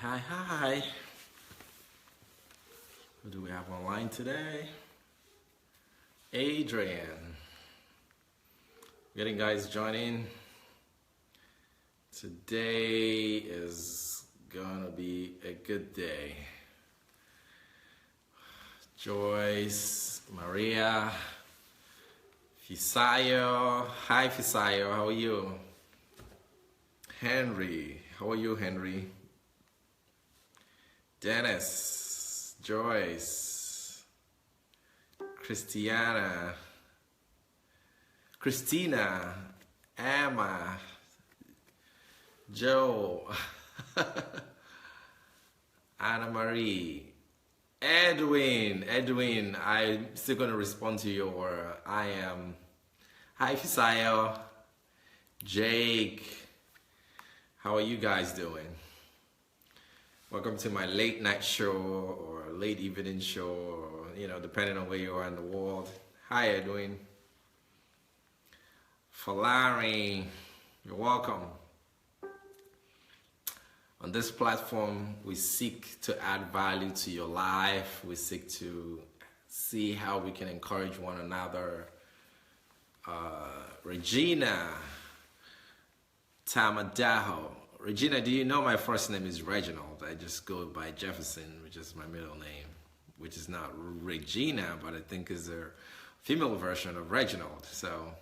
Hi. Who do we have online today? Adrian. Getting guys joining. Today is gonna be a good day. Joyce, Maria, Fisayo. Hi Fisayo, how are you? Henry, how are you, Henry? Dennis, Joyce, Christina, Emma, Joe, Anna Marie, Edwin, I'm still gonna respond to your I am. Hi Fisayo, Jake, how are you guys doing? Welcome to my late night show or late evening show, or, depending on where you are in the world. Hi, Edwin. Falari, you're welcome. On this platform, we seek to add value to your life. We seek to see how we can encourage one another. Regina Tamadaho. Regina, do you know my first name is Reginald? I just go by Jefferson, which is my middle name, which is not Regina, but I think is a female version of Reginald. So,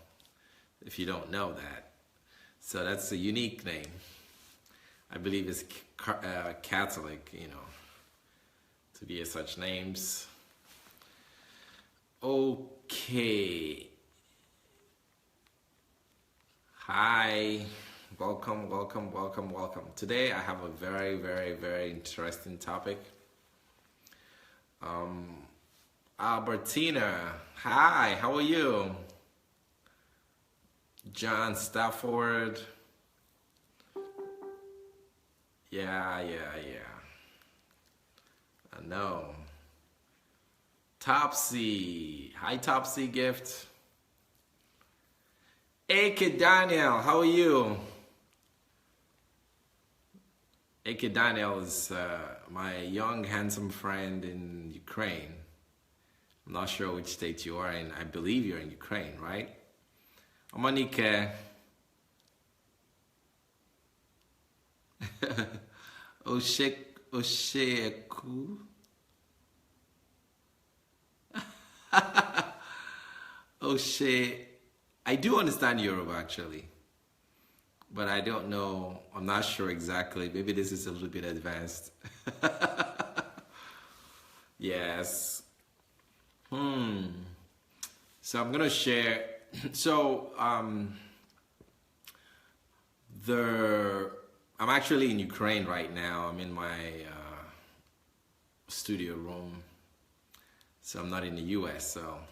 if you don't know that. So that's a unique name. I believe it's Catholic, to be such names. Okay. Hi. Welcome. Today I have a very, very, very interesting topic. Albertina, hi, how are you? John Stafford. Yeah. I know. Topsy. Hi, Topsy Gift. Ake Daniel, how are you? Ake Daniel is my young, handsome friend in Ukraine. I'm not sure which state you are in. I believe you're in Ukraine, right? Omanike. Osheku. Oshe. I do understand Yoruba actually, but I don't know. I'm not sure exactly. Maybe this is a little bit advanced. Yes. So I'm gonna share. So I'm actually in Ukraine right now. I'm in my studio room, so I'm not in the U.S. So.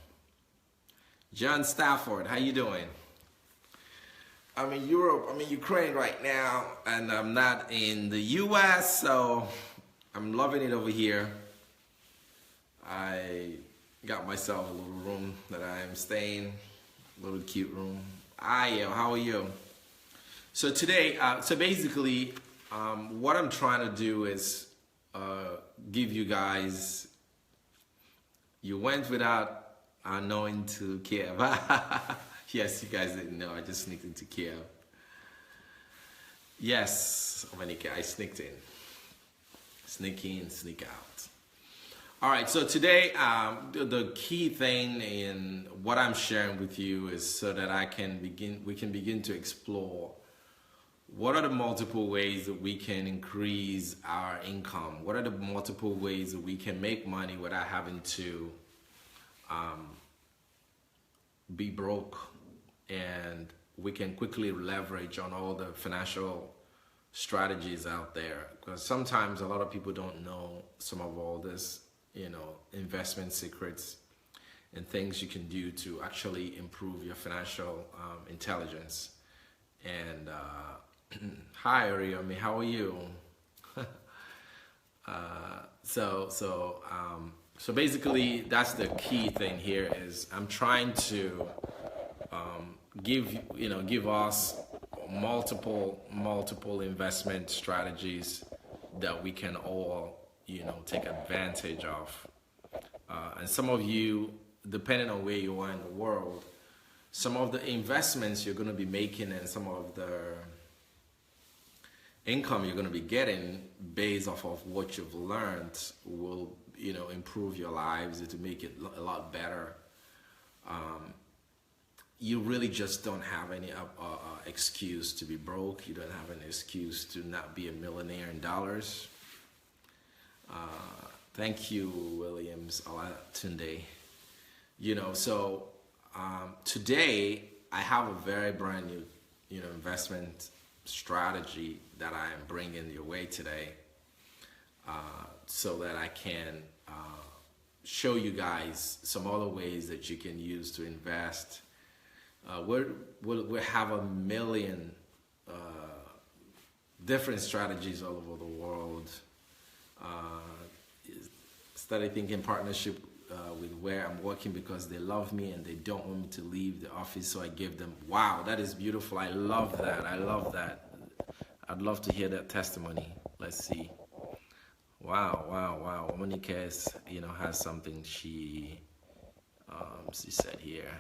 John Stafford, how you doing? I'm in Europe, I'm in Ukraine right now, and I'm not in the US, so I'm loving it over here. I got myself a little room that I'm staying, a little cute room. How are you? So today, basically, what I'm trying to do is give you guys, you went without knowing to Kiev. Yes, you guys didn't know. I just sneaked into Kiev. Yes, Omanike, I sneaked in. Sneak in, sneak out. All right, so today, the key thing in what I'm sharing with you is so that we can begin to explore what are the multiple ways that we can increase our income? What are the multiple ways that we can make money without having to be broke, and we can quickly leverage on all the financial strategies out there, because sometimes a lot of people don't know some of all this, investment secrets and things you can do to actually improve your financial intelligence. And hi Ariomi, how are you? So basically, that's the key thing here. Is I'm trying to give us multiple investment strategies that we can all, take advantage of. And some of you, depending on where you are in the world, some of the investments you're going to be making and some of the income you're going to be getting based off of what you've learned will, improve your lives to make it a lot better. You really just don't have any excuse to be broke. You don't have an excuse to not be a millionaire in dollars. Thank you, Williams Alatunde. So today I have a very brand new, investment strategy that I am bringing your way today, so that I can show you guys some other ways that you can use to invest. We'll have a million different strategies all over the world. Started thinking partnership with where I'm working because they love me and they don't want me to leave the office, so I give them. Wow, that is beautiful. I love that. I'd love to hear that testimony. Let's see. Wow. Monica has something she said here.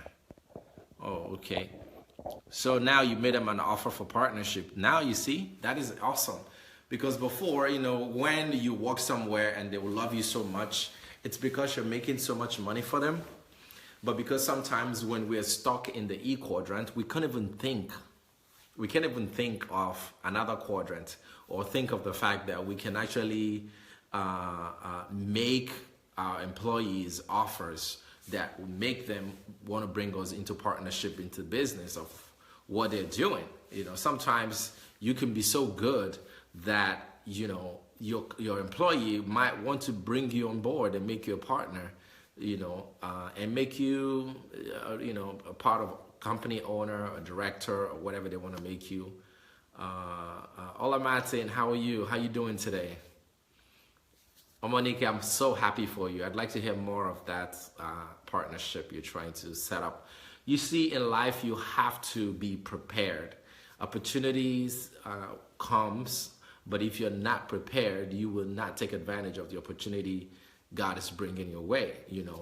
Oh, okay. So now you made them an offer for partnership. Now you see, that is awesome. Because before, when you work somewhere and they will love you so much, it's because you're making so much money for them. But because sometimes when we're stuck in the E quadrant, we can't even think of another quadrant or think of the fact that we can actually make our employees offers that would make them want to bring us into partnership, into business of what they're doing. Sometimes you can be so good that, your employee might want to bring you on board and make you a partner, and make you, a part of company owner, a director, or whatever they want to make you. Ola Martin, how are you? How you doing today? Monique, I'm so happy for you. I'd like to hear more of that partnership you're trying to set up. You see, in life, you have to be prepared. Opportunities comes, but if you're not prepared, you will not take advantage of the opportunity God is bringing your way.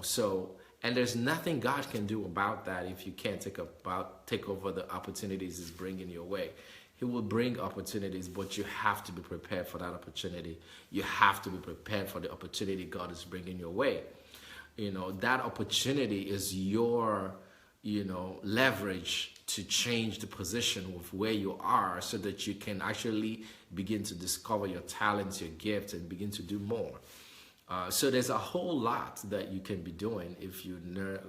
So, and there's nothing God can do about that if you can't take over the opportunities He's bringing your way. He will bring opportunities, but you have to be prepared for that opportunity. You have to be prepared for the opportunity God is bringing your way. That opportunity is your, leverage to change the position of where you are so that you can actually begin to discover your talents, your gifts, and begin to do more. So there's a whole lot that you can be doing if you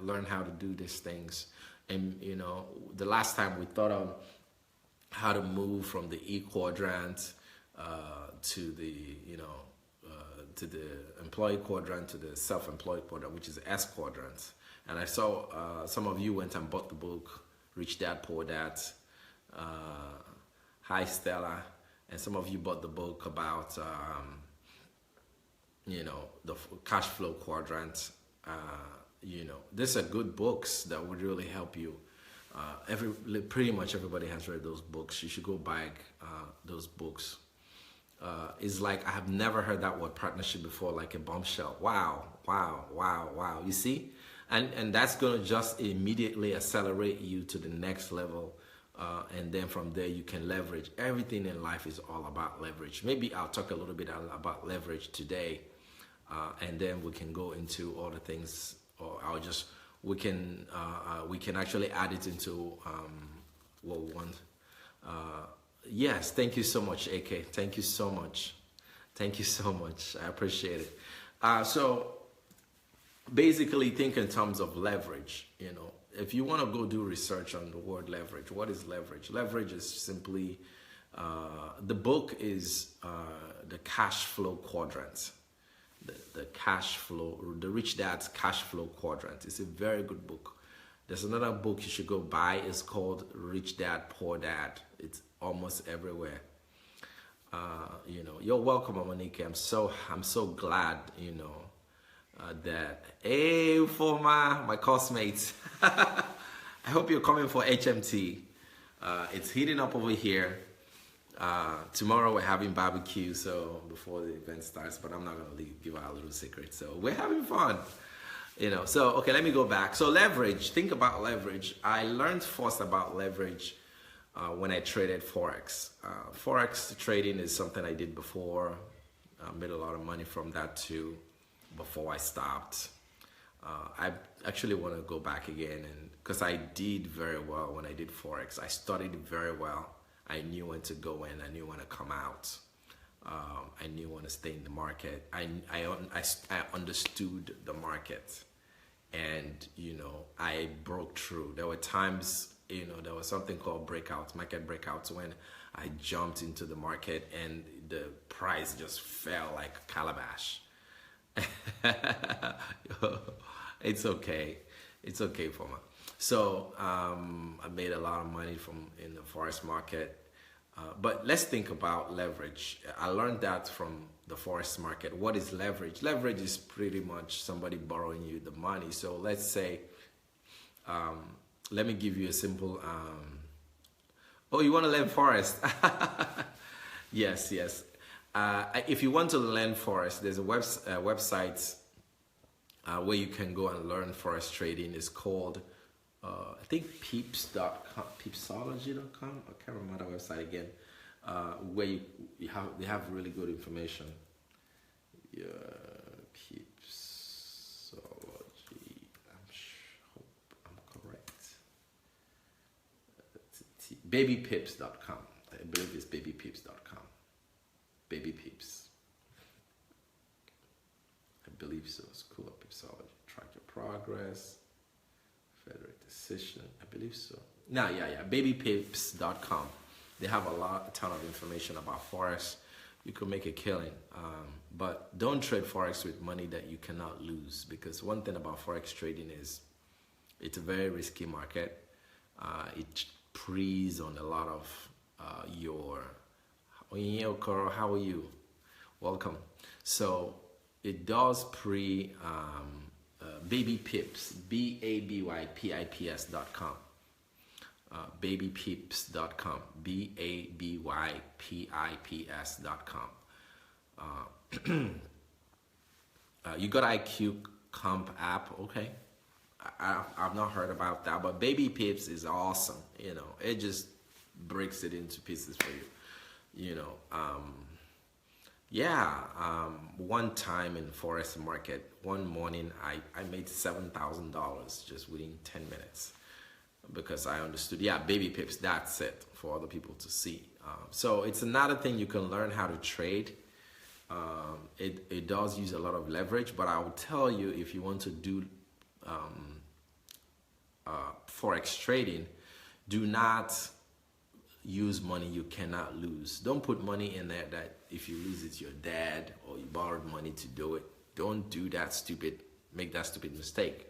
learn how to do these things. And, the last time we thought of how to move from the E quadrant to the, to the employee quadrant to the self-employed quadrant, which is the S quadrant. And I saw some of you went and bought the book, Rich Dad, Poor Dad. Hi, Stella. And some of you bought the book about, the cash flow quadrant. These are good books that would really help you. Pretty much everybody has read those books. You should go buy those books. It's like I have never heard that word partnership before, like a bombshell. Wow. You see? And that's going to just immediately accelerate you to the next level. And then from there, you can leverage. Everything in life is all about leverage. Maybe I'll talk a little bit about leverage today. And then we can go into all the things, or we can actually add it into what we want. Yes, thank you so much, AK. Thank you so much. I appreciate it. So basically, think in terms of leverage. If you want to go do research on the word leverage, what is leverage? Leverage is simply the book is the cash flow quadrant. The cash flow, the Rich Dad's Cash Flow Quadrant. It's a very good book. There's another book you should go buy. It's called Rich Dad, Poor Dad. It's almost everywhere. You're welcome, Monique. I'm so glad, that, hey, for my classmates. I hope you're coming for HMT. It's heating up over here. Tomorrow we're having barbecue, so before the event starts, but I'm not gonna give out a little secret. So we're having fun, So okay, let me go back. So leverage. Think about leverage. I learned first about leverage when I traded forex. Forex trading is something I did before. I made a lot of money from that too. Before I stopped, I actually want to go back again, and because I did very well when I did forex. I studied very well. I knew when to go in. I knew when to come out. I knew when to stay in the market. I understood the market, and I broke through. There were times, there was something called breakouts, market breakouts, when I jumped into the market and the price just fell like a calabash. It's okay. It's okay for me. So I made a lot of money in the forex market. But let's think about leverage. I learned that from the forex market. What is leverage? Leverage is pretty much somebody borrowing you the money. So let's say, let me give you a simple, oh, you want to learn forex? Yes. If you want to learn forex, there's a website where you can go and learn forex trading. It's called I think peeps.com, peepsology.com. I can't remember the website again. Where they have really good information. Yeah, peepsology. Hope I'm correct. Babypips.com. I believe it's babypips.com. Baby Peeps. I believe so. School of Peepsology. Track your progress. Federal decision. I believe so. Yeah. Babypips.com. They have a ton of information about forex. You can make a killing. But don't trade forex with money that you cannot lose, because one thing about forex trading is it's a very risky market. It preys on a lot of your Coral, how are you? Welcome. So it does Baby Pips, BABYPIPS.com. Babypips.com, BABYPIPS.com. You got IQ Comp app, okay? I've not heard about that, but Baby Pips is awesome. It just breaks it into pieces for you. One time in forex market, one morning I made $7,000 just within 10 minutes because I understood. Baby Pips, that's it for other people to see. So it's another thing you can learn how to trade. It does use a lot of leverage, but I will tell you, if you want to do forex trading, do not use money you cannot lose. Don't put money in there that if you lose it, you're dead, or you borrowed money to do it. Don't do that make that stupid mistake.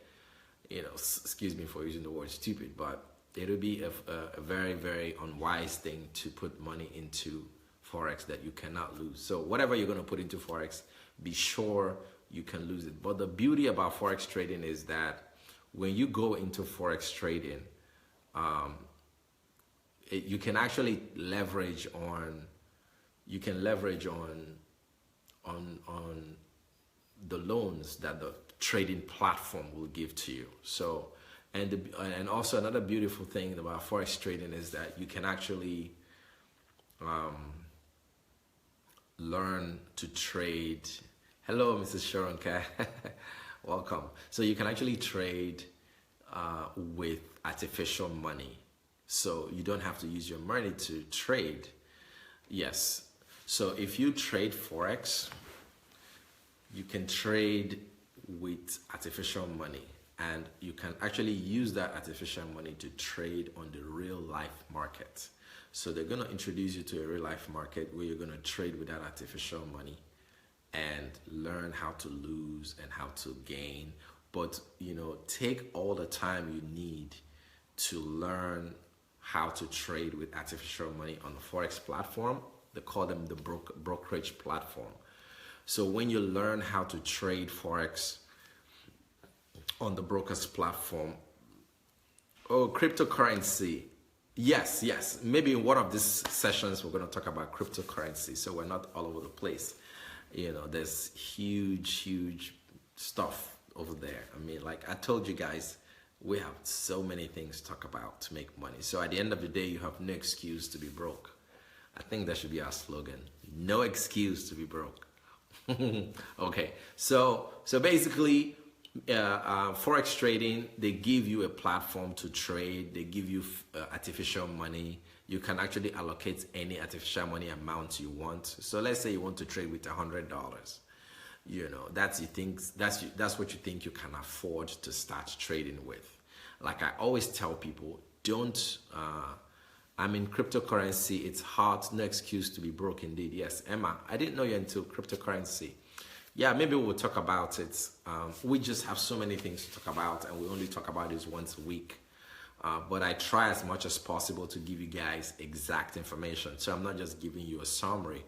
Excuse me for using the word stupid, but it'll be a very, very unwise thing to put money into forex that you cannot lose. So whatever you're going to put into forex, be sure you can lose it. But the beauty about forex trading is that when you go into forex trading, you can actually leverage on the loans that the trading platform will give to you. So, and also another beautiful thing about forex trading is that you can actually learn to trade. Hello, Mrs. Sharon K. Welcome. So you can actually trade with artificial money. So you don't have to use your money to trade. Yes. So if you trade forex, you can trade with artificial money, and you can actually use that artificial money to trade on the real life market. So they're going to introduce you to a real life market where you're going to trade with that artificial money and learn how to lose and how to gain. But take all the time you need to learn how to trade with artificial money on the forex platform. They call them the brokerage platform. So when you learn how to trade forex on the brokers platform, cryptocurrency, Yes, yes. Maybe in one of these sessions, we're going to talk about cryptocurrency. So we're not all over the place. There's huge stuff over there. I mean, like I told you guys, we have so many things to talk about to make money. So at the end of the day, you have no excuse to be broke. I think that should be our slogan. No excuse to be broke. Okay, so basically, forex trading, they give you a platform to trade. They give you artificial money. You can actually allocate any artificial money amount you want. So let's say you want to trade with $100. That's what you think you can afford to start trading with. Like I always tell people, don't. Cryptocurrency, it's hard, no excuse to be broke indeed. Yes, Emma, I didn't know you're into cryptocurrency. Yeah, maybe we'll talk about it. We just have so many things to talk about, and we only talk about this once a week. But I try as much as possible to give you guys exact information. So I'm not just giving you a summary.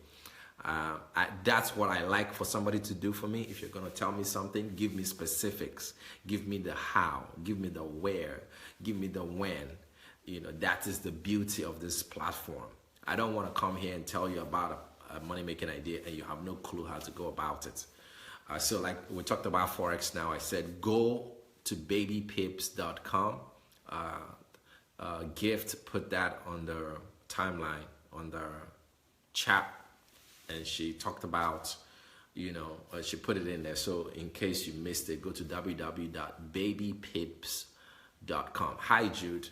That's what I like for somebody to do for me. If you're going to tell me something, give me specifics. Give me the how. Give me the where. Give me the when. That is the beauty of this platform. I don't want to come here and tell you about a money-making idea and you have no clue how to go about it. So like we talked about Forex now, I said go to babypips.com. Gift put that on the timeline, on the chat, and she talked about, she put it in there. So in case you missed it, go to www.babypips.com. Hi, Jude.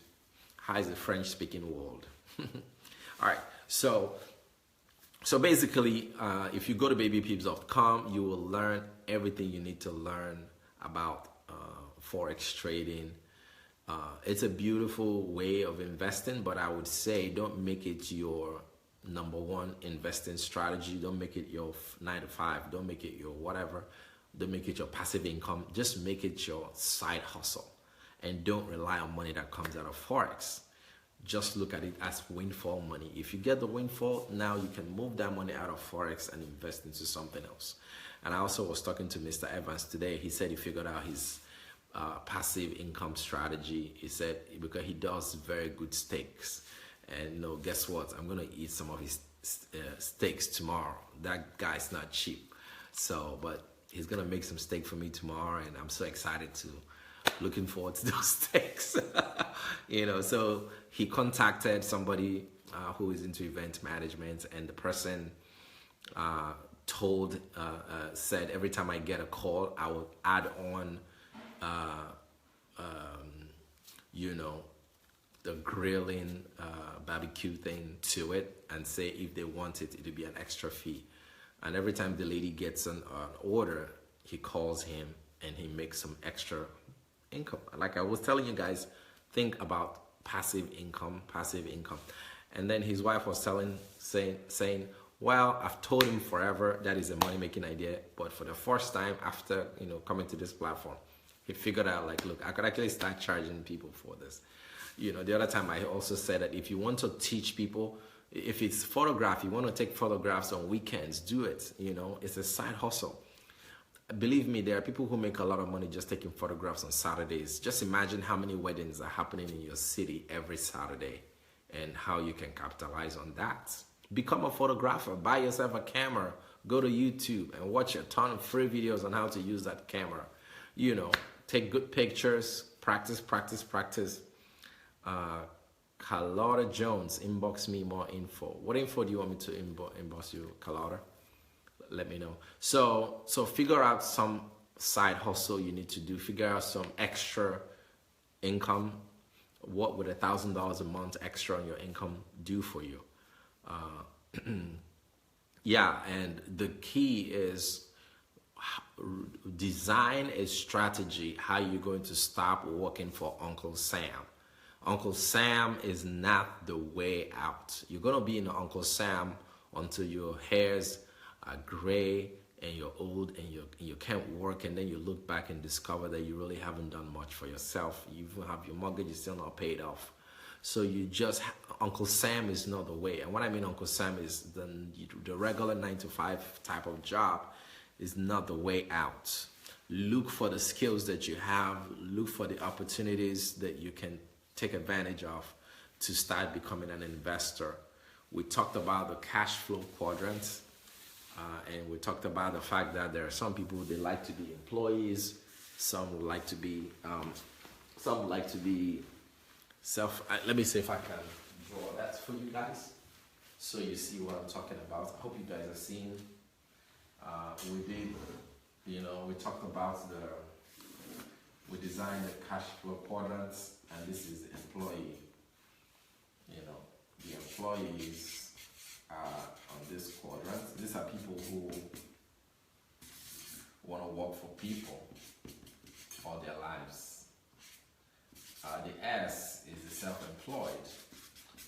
Hi, the French-speaking world. All right, so basically, if you go to babypips.com, you will learn everything you need to learn about Forex trading. It's a beautiful way of investing, but I would say don't make it your number one investing strategy. Don't make it your 9 to 5. Don't make it your whatever. Don't make it your passive income. Just make it your side hustle. And don't rely on money that comes out of Forex. Just look at it as windfall money. If you get the windfall, now you can move that money out of Forex and invest into something else. And I also was talking to Mr. Evans today. He said he figured out his passive income strategy. He said because he does very good steaks. And guess what? I'm going to eat some of his steaks tomorrow. That guy's not cheap. But he's going to make some steak for me tomorrow. And I'm so excited to looking forward to those steaks. So he contacted somebody who is into event management, and the person said every time I get a call, I will add on the grilling barbecue thing to it, and say if they want it, it'll be an extra fee. And every time the lady gets an order, he calls him and he makes some extra income. Like I was telling you guys, think about passive income. And then his wife was saying, well, I've told him forever that is a money-making idea, but for the first time after coming to this platform, he figured out, like, look, I could actually start charging people for this. The other time I also said that if you want to teach people, if it's photography, you want to take photographs on weekends, do it. It's a side hustle. Believe me, there are people who make a lot of money just taking photographs on Saturdays. Just imagine how many weddings are happening in your city every Saturday and how you can capitalize on that. Become a photographer, buy yourself a camera, go to YouTube and watch a ton of free videos on how to use that camera. Take good pictures, practice. Carlotta Jones, inbox me more info. What info do you want me to inbox you, Carlotta? Let me know. So figure out some side hustle you need to do. Figure out some extra income. What would $1,000 a month extra on your income do for you? Yeah, and the key is design a strategy how you're going to stop working for Uncle Sam. Uncle Sam is not the way out. You're going to be in Uncle Sam until your hairs are gray and you're old and you can't work, and then you look back and discover that you really haven't done much for yourself. You even have your mortgage is still not paid off. So Uncle Sam is not the way. And what I mean Uncle Sam is the regular 9 to 5 type of job is not the way out. Look for the skills that you have. Look for the opportunities that you can take advantage of to start becoming an investor. We talked about the cash flow quadrant, and we talked about the fact that there are some people they like to be employees, some would like to be self. Let me see if I can draw that for you guys, so you see what I'm talking about. I hope you guys are seeing. We did, we talked about we designed the cash flow quadrants, and this is the employee. The employees are on this quadrant. These are people who want to work for people all their lives. The S is the self-employed.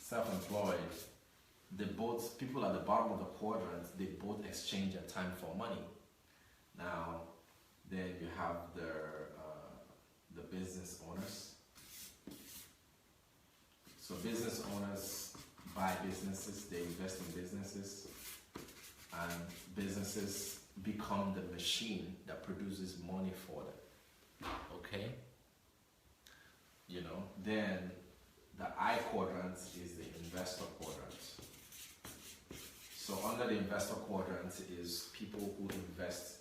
Self-employed, people at the bottom of the quadrant, they both exchange their time for money. Now, then you have the business owners. So business owners buy businesses, they invest in businesses, and businesses become the machine that produces money for them. Okay? Then the I quadrant is the investor quadrant. So under the investor quadrant is people who invest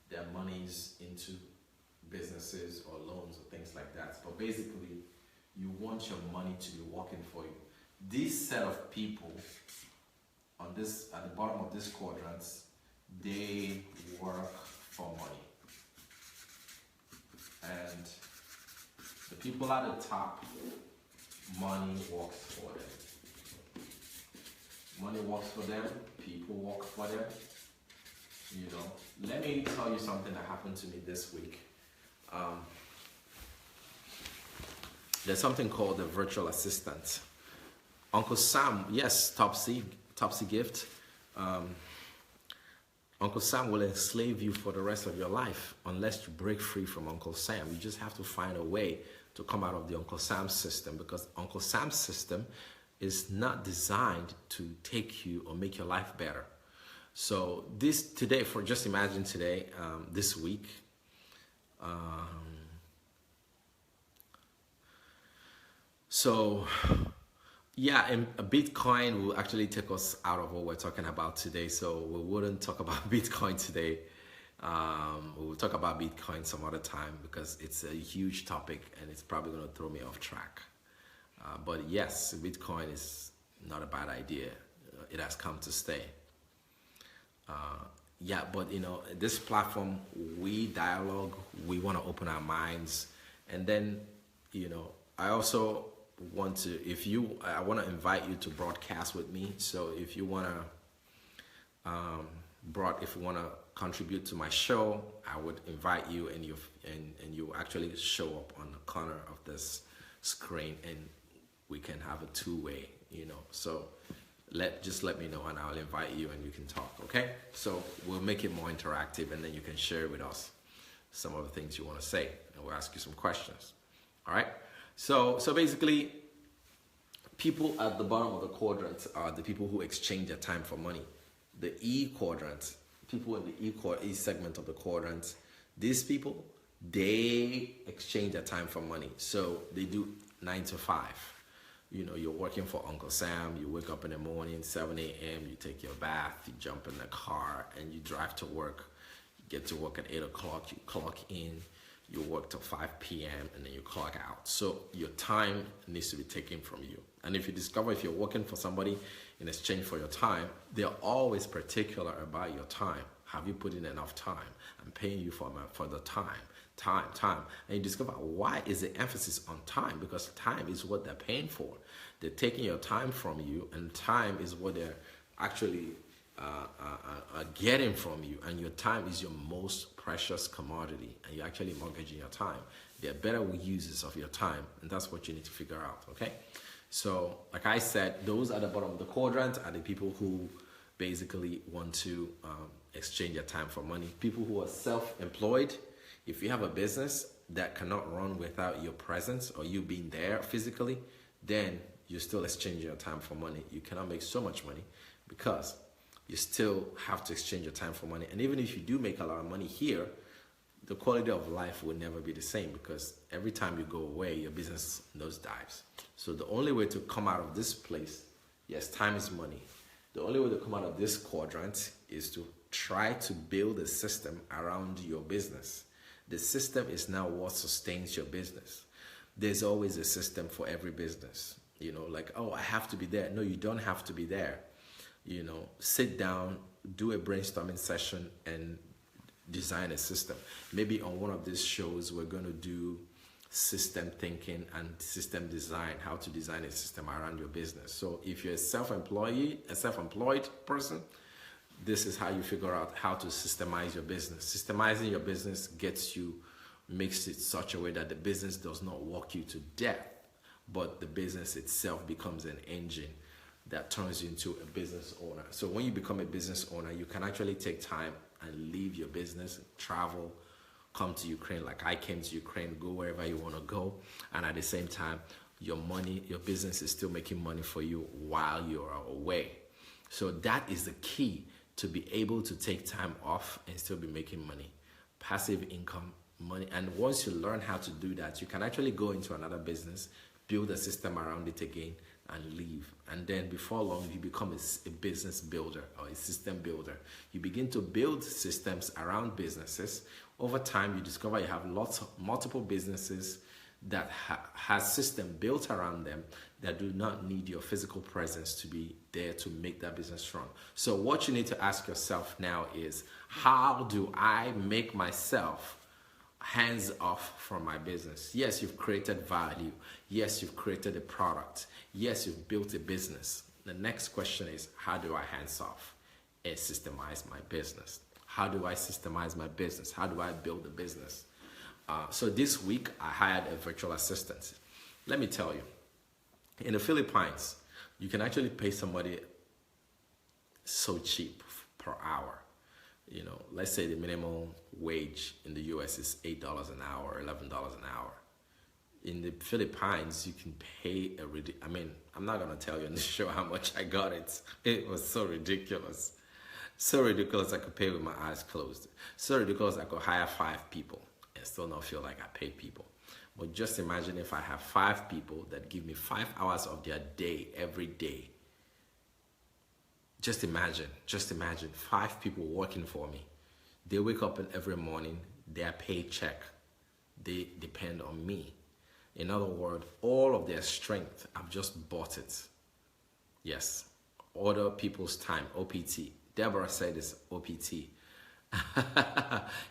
their monies into businesses or loans or things like that. But basically, you want your money to be working for you. This set of people at the bottom of this quadrant, they work for money. And the people at the top, money works for them. Money works for them, people work for them. Let me tell you something that happened to me this week. There's something called the virtual assistant. Uncle Sam, yes, Topsy gift. Uncle Sam will enslave you for the rest of your life unless you break free from Uncle Sam. You just have to find a way to come out of the Uncle Sam system, because Uncle Sam's system is not designed to take you or make your life better. So this week, and a Bitcoin will actually take us out of what we're talking about today. So we wouldn't talk about Bitcoin today. We will talk about Bitcoin some other time, because it's a huge topic and it's probably going to throw me off track. But yes, Bitcoin is not a bad idea. It has come to stay. But this platform, we dialogue, we want to open our minds. And then, I also want to, I want to invite you to broadcast with me. So if you want to contribute to my show, I would invite you, and you actually show up on the corner of this screen, and we can have a two-way, So just let me know, and I'll invite you, and you can talk. Okay? So we'll make it more interactive, and then you can share with us some of the things you want to say, and we'll ask you some questions. All right? So basically, people at the bottom of the quadrant are the people who exchange their time for money. The E quadrant, people in the E segment of the quadrant, these people, they exchange their time for money. So they do 9 to 5. You're working for Uncle Sam, you wake up in the morning, 7 a.m., you take your bath, you jump in the car, and you drive to work. You get to work at 8 o'clock, you clock in, you work till 5 p.m., and then you clock out. So your time needs to be taken from you. And if you're working for somebody in exchange for your time, they're always particular about your time. Have you put in enough time? I'm paying you for the time. And you discover, why is the emphasis on time? Because time is what they're paying for. They're taking your time from you, and time is what they're actually getting from you. And your time is your most precious commodity, and you're actually mortgaging your time. They're better users of your time, and that's what you need to figure out, okay? So, like I said, those at the bottom of the quadrant are the people who basically want to exchange their time for money. People who are self-employed. If you have a business that cannot run without your presence or you being there physically, then you still exchange your time for money. You cannot make so much money because you still have to exchange your time for money. And even if you do make a lot of money here, the quality of life will never be the same, because every time you go away, your business nosedives. So the only way to come out of this place, yes, time is money. The only way to come out of this quadrant is to try to build a system around your business. The system is now what sustains your business. There's always a system for every business. You know, like, oh, I have to be there. No, you don't have to be there. You know, sit down, do a brainstorming session, and design a system. Maybe on one of these shows, we're going to do system thinking and system design, how to design a system around your business. So if you're a self-employed person, this is how you figure out how to systemize your business. Systemizing your business makes it such a way that the business does not walk you to death, but the business itself becomes an engine that turns you into a business owner. So when you become a business owner, you can actually take time and leave your business, travel, come to Ukraine like I came to Ukraine, go wherever you want to go. And at the same time, your business is still making money for you while you're away. So that is the key, to be able to take time off and still be making money. Passive income, money. And once you learn how to do that, you can actually go into another business, build a system around it again, and leave. And then before long, you become a business builder or a system builder. You begin to build systems around businesses. Over time, you discover you have multiple businesses that has system built around them that do not need your physical presence to be there to make that business run. So what you need to ask yourself now is, how do I make myself hands off from my business? Yes, you've created value. Yes, you've created a product. Yes, you've built a business. The next question is, how do I hands off and systemize my business? How do I systemize my business? How do I build a business? So this week, I hired a virtual assistant. Let me tell you, in the Philippines, you can actually pay somebody so cheap per hour. You know, let's say the minimum wage in the US is $8 an hour, $11 an hour. In the Philippines, you can pay I'm not going to tell you on this show how much I got it. It was so ridiculous. So ridiculous I could pay with my eyes closed. So ridiculous I could hire 5 people and still not feel like I paid people. But just imagine if I have 5 people that give me 5 hours of their day every day. Just imagine 5 people working for me. They wake up every morning, their paycheck, they depend on me. In other words, all of their strength, I've just bought it. Yes, other people's time, OPT. Deborah said it's OPT.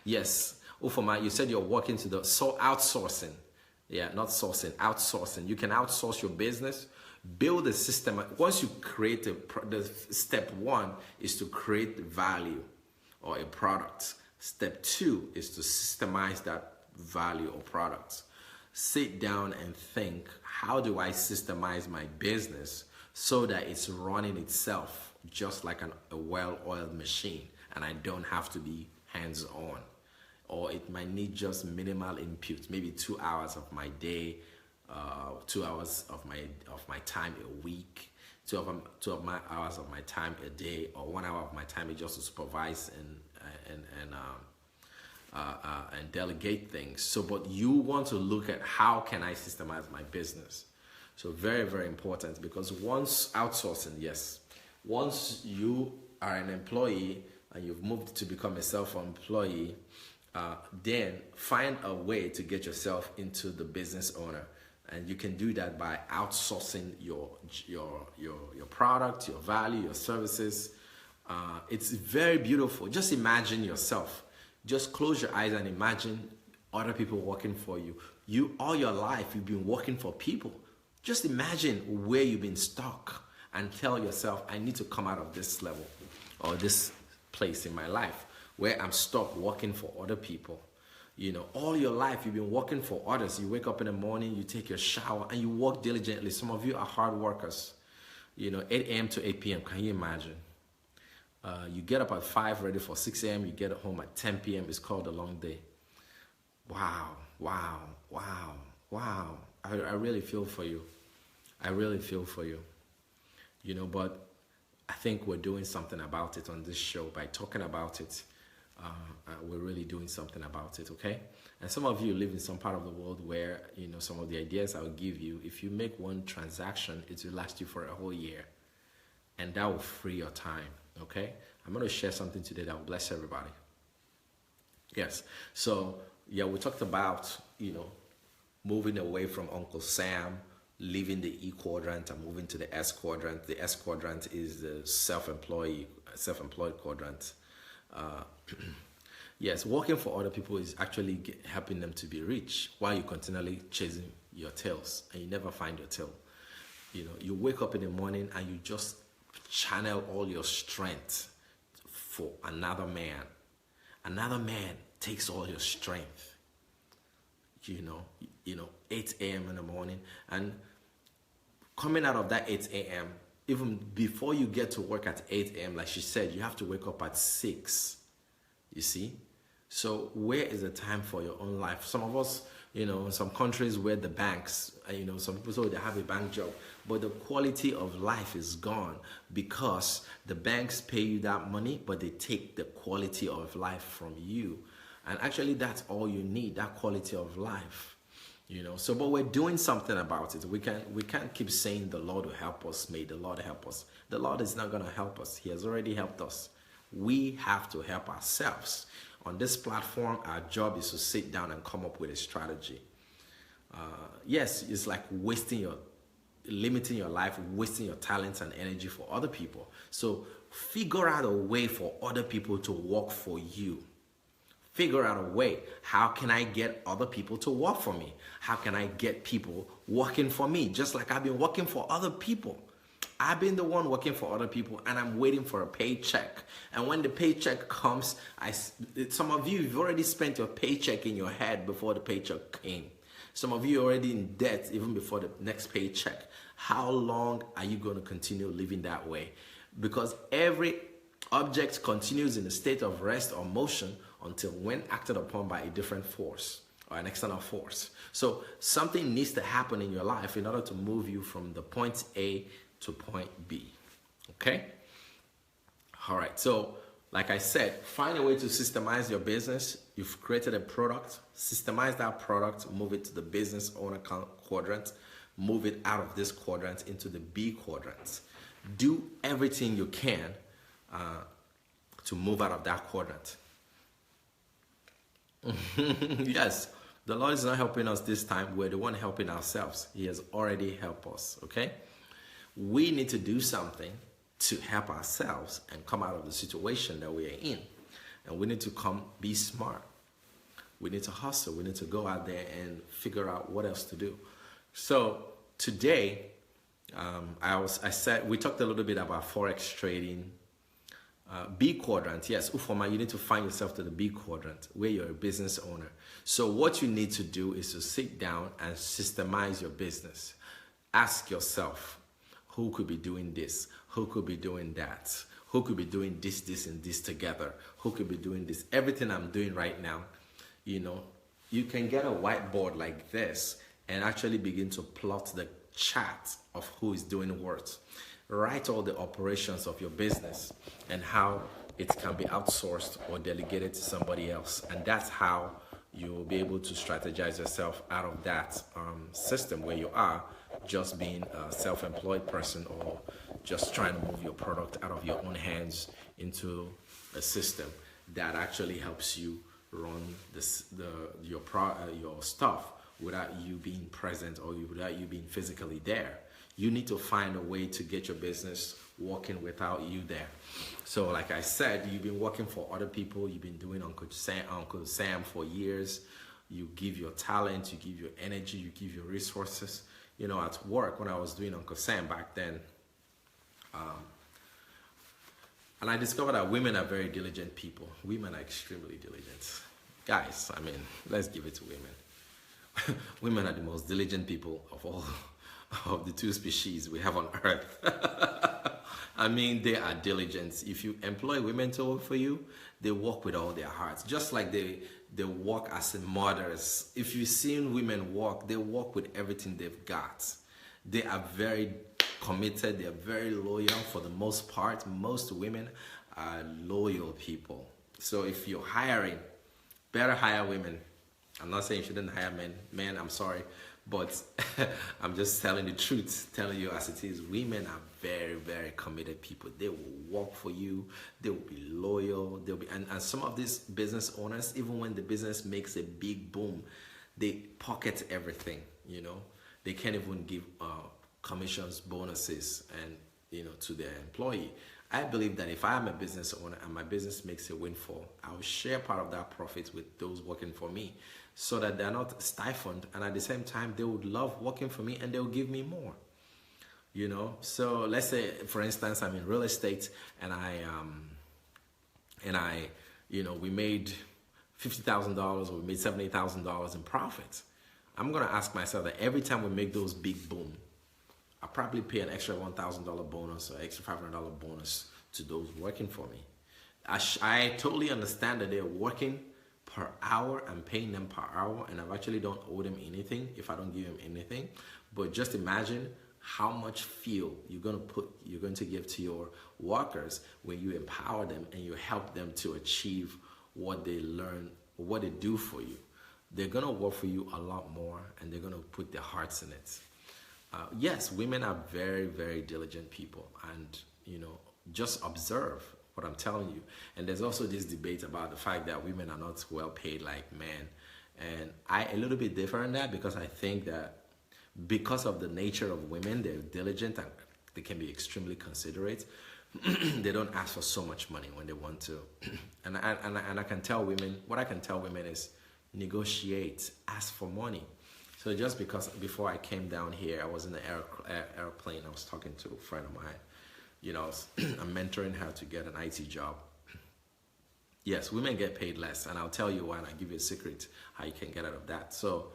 Yes, Ufoma, you said you're working to outsourcing. Yeah, not sourcing, outsourcing. You can outsource your business, build a system. Once you create the step 1 is to create value or a product. Step 2 is to systemize that value or product. Sit down and think, how do I systemize my business so that it's running itself just like a well-oiled machine, and I don't have to be hands-on? Or it might need just minimal input, maybe 2 hours of my day, 2 hours of my time a week, 2 of my hours of my time a day, or 1 hour of my time is just to supervise and delegate things. So, but you want to look at, how can I systemize my business? So very, very important, because once outsourcing, yes, once you are an employee and you've moved to become a self-employee, then find a way to get yourself into the business owner. And you can do that by outsourcing your product, your value, your services. It's very beautiful. Just imagine yourself. Just close your eyes and imagine other people working for you. You, all your life, you've been working for people. Just imagine where you've been stuck and tell yourself, I need to come out of this level or this place in my life where I'm stuck working for other people. You know, all your life you've been working for others. You wake up in the morning, you take your shower, and you work diligently. Some of you are hard workers. You know, 8 a.m. to 8 p.m. Can you imagine? You get up at 5, ready for 6 a.m. You get home at 10 p.m. It's called a long day. Wow, wow, wow, wow. I really feel for you. I really feel for you. You know, but I think we're doing something about it on this show by talking about it. we're really doing something about it, okay? And some of you live in some part of the world where, you know, some of the ideas I'll give you, if you make one transaction, it will last you for a whole year. And that will free your time, okay? I'm going to share something today that will bless everybody. Yes. So, yeah, we talked about, you know, moving away from Uncle Sam, leaving the E quadrant and moving to the S quadrant. The S quadrant is the self-employed quadrant. Yes, working for other people is actually helping them to be rich while you're continually chasing your tails and you never find your tail. You know, you wake up in the morning and you just channel all your strength for another man. Another man takes all your strength. You know, 8 a.m. in the morning, and coming out of that 8 a.m., even before you get to work at 8 a.m., like she said, you have to wake up at 6. You see? So where is the time for your own life? Some of us, you know, in some countries where the banks, you know, some people say they have a bank job, but the quality of life is gone because the banks pay you that money, but they take the quality of life from you. And actually, that's all you need, that quality of life. You know, so but we're doing something about it. We can't keep saying the Lord will help us. May the Lord help us. The Lord is not going to help us. He has already helped us. We have to help ourselves. On this platform, our job is to sit down and come up with a strategy. Yes, it's like limiting your life, wasting your talents and energy for other people. So figure out a way for other people to work for you. Figure out a way. How can I get other people to work for me? How can I get people working for me? Just like I've been working for other people. I've been the one working for other people and I'm waiting for a paycheck. And when the paycheck comes, some of you, you've already spent your paycheck in your head before the paycheck came. Some of you are already in debt even before the next paycheck. How long are you going to continue living that way? Because every object continues in a state of rest or motion until when acted upon by a different force or an external force. So something needs to happen in your life in order to move you from the point A to point B. Okay? All right. So like I said, find a way to systemize your business. You've created a product, systemize that product, move it to the business owner quadrant, move it out of this quadrant into the B quadrant. Do everything you can to move out of that quadrant. Yes, the Lord is not helping us this time. We're the one helping ourselves. He has already helped us, okay? We need to do something to help ourselves and come out of the situation that we are in. And we need to be smart. We need to hustle. We need to go out there and figure out what else to do. So today, we talked a little bit about Forex trading. B quadrant, yes, Ufoma, you need to find yourself to the B quadrant where you're a business owner. So what you need to do is to sit down and systemize your business. Ask yourself, who could be doing this? Who could be doing that? Who could be doing this, and this together? Who could be doing this? Everything I'm doing right now, you know, you can get a whiteboard like this and actually begin to plot the chart of who is doing what. Write all the operations of your business and how it can be outsourced or delegated to somebody else. And that's how you will be able to strategize yourself out of that system where you are just being a self-employed person or just trying to move your product out of your own hands into a system that actually helps you run your stuff without you being present or without you being physically there. You need to find a way to get your business working without you there. So like I said, you've been working for other people. You've been doing Uncle Sam for years. You give your talent, you give your energy, you give your resources. You know, at work, when I was doing Uncle Sam back then, and I discovered that women are very diligent people. Women are extremely diligent. Guys, I mean, let's give it to women. Women are the most diligent people of all of the two species we have on earth. I mean, they are diligent. If you employ women to work for you, they work with all their hearts. Just like they work as mothers. If you've seen women work, they work with everything they've got. They are very committed. They are very loyal for the most part. Most women are loyal people. So if you're hiring, better hire women. I'm not saying you shouldn't hire men. Men, I'm sorry. But I'm just telling the truth, telling you as it is. Women are very, very committed people. They will work for you. They will be loyal. They'll be, and some of these business owners, even when the business makes a big boom, they pocket everything, you know. They can't even give commissions, bonuses, and, you know, to their employee. I believe that if I am a business owner and my business makes a windfall, I will share part of that profit with those working for me so that they're not stifled, and at the same time they would love working for me and they'll give me more. You know, so let's say, for instance, I'm in real estate and you know, we made $50,000 or we made $70,000 in profits. I'm gonna ask myself that every time we make those big boom, I'll probably pay an extra $1,000 bonus or extra $500 bonus to those working for me. I totally understand that they're working per hour. I'm paying them per hour, and I actually don't owe them anything if I don't give them anything. But just imagine how much fuel you're going to give to your workers when you empower them and you help them to achieve what they learn, what they do for you. They're going to work for you a lot more, and they're going to put their hearts in it. Yes, women are very, very diligent people, and, you know, just observe what I'm telling you. And there's also this debate about the fact that women are not well paid like men. And I a little bit different in that, because I think that because of the nature of women, they're diligent and they can be extremely considerate. They don't ask for so much money when they want to. And I can tell women, what I can tell women is negotiate, ask for money. So just because before I came down here, I was in the airplane, I was talking to a friend of mine. You know, I'm mentoring her to get an IT job. Yes, women get paid less, and I'll tell you why, and I'll give you a secret how you can get out of that. So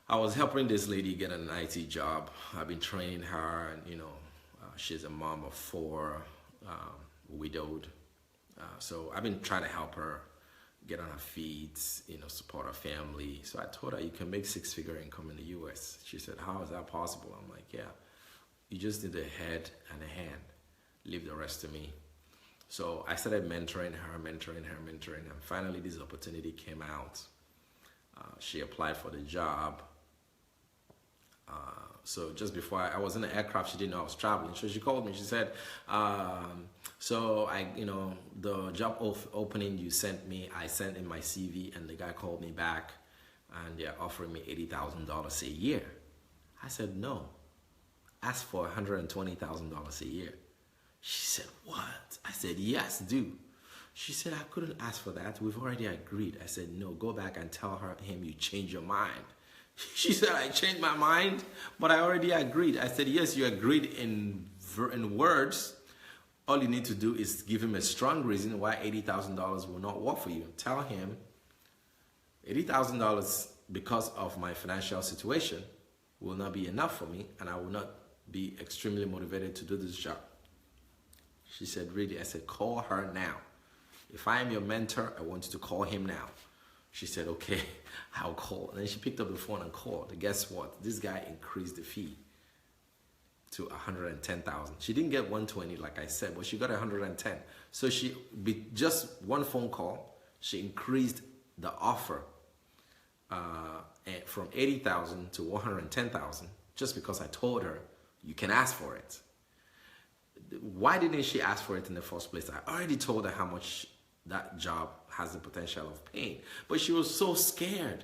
I was helping this lady get an IT job. I've been training her, and, you know, she's a mom of 4, widowed. So I've been trying to help her get on her feet, you know, support her family. So I told her, you can make 6-figure income in the US. She said, how is that possible? I'm like, yeah, you just need a head and a hand. Leave the rest to me. So I started mentoring her. And finally this opportunity came out. She applied for the job. So just before I was in the aircraft, she didn't know I was traveling. So she called me. She said, so you know, the job opening you sent me, I sent in my CV, and the guy called me back, and they're offering me $80,000 a year. I said, no, ask for $120,000 a year. She said, what? I said, yes, do. She said, I couldn't ask for that. We've already agreed. I said, no, go back and tell him you changed your mind. She said, I changed my mind, but I already agreed. I said, yes, you agreed in words. All you need to do is give him a strong reason why $80,000 will not work for you. Tell him $80,000 because of my financial situation will not be enough for me, and I will not be extremely motivated to do this job. She said, really? I said, call her now. If I am your mentor, I want you to call him now. She said, okay, I'll call. And then she picked up the phone and called. And guess what? This guy increased the fee to $110,000. She didn't get 120, like I said, but she got 110. So just one phone call, she increased the offer from 80,000 to 110,000, just because I told her you can ask for it. Why didn't she ask for it in the first place? I already told her how much that job has the potential of paying, but she was so scared.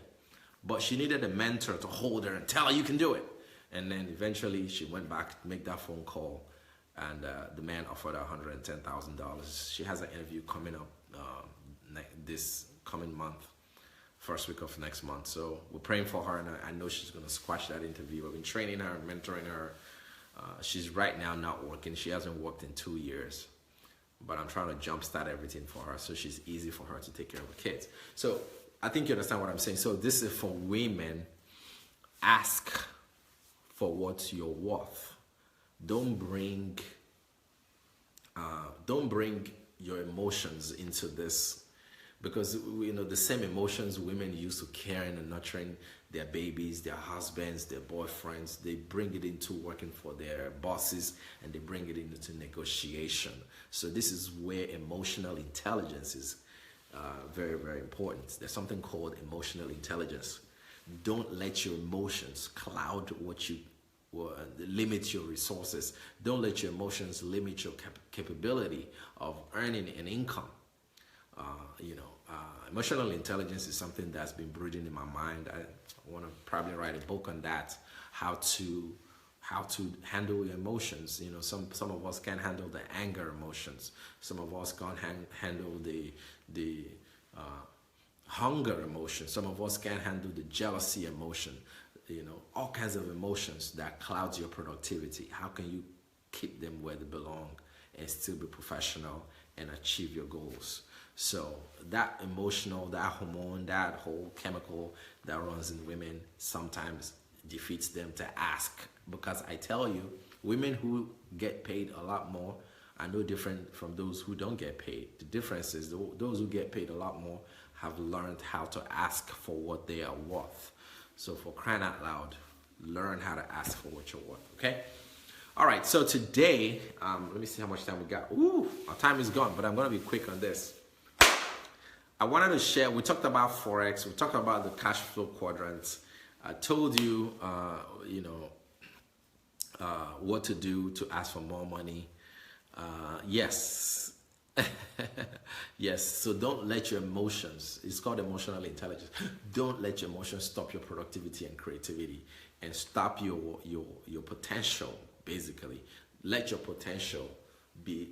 But she needed a mentor to hold her and tell her you can do it. And then eventually she went back to make that phone call, and the man offered her $110,000. She has an interview coming up this coming month, first week of next month. So we're praying for her, and I know she's going to squash that interview. I've been training her, mentoring her. She's right now not working. She hasn't worked in 2 years. But I'm trying to jumpstart everything for her so she's easy for her to take care of her kids. So I think you understand what I'm saying. So this is for women. Ask for what you're worth. Don't bring your emotions into this, because you know the same emotions women use to caring and nurturing their babies, their husbands, their boyfriends, they bring it into working for their bosses, and they bring it into negotiation. So this is where emotional intelligence very, very important. There's something called emotional intelligence. Don't let your emotions cloud what you limit your resources. Don't let your emotions limit your capability of earning an income. Emotional intelligence is something that's been brooding in my mind. I want to probably write a book on that. How to handle your emotions. Some of us can't handle the anger emotions. Some of us can't handle the hunger emotion. Some of us can't handle the jealousy emotion. All kinds of emotions that clouds your productivity. How can you keep them where they belong and still be professional and achieve your goals? So that emotional, that hormone, that whole chemical that runs in women sometimes defeats them to ask. Because I tell you, women who get paid a lot more are no different from those who don't get paid. The difference is those who get paid a lot more have learned how to ask for what they are worth. So for crying out loud, learn how to ask for what you're worth, okay? All right, so today, let me see how much time we got. Ooh, our time is gone, but I'm gonna be quick on this. I wanted to share, we talked about Forex, we talked about the cash flow quadrants. I told you, what to do to ask for more money. Yes. Yes, so don't let your emotions, it's called emotional intelligence. Don't let your emotions stop your productivity and creativity and stop your potential, basically. Let your potential be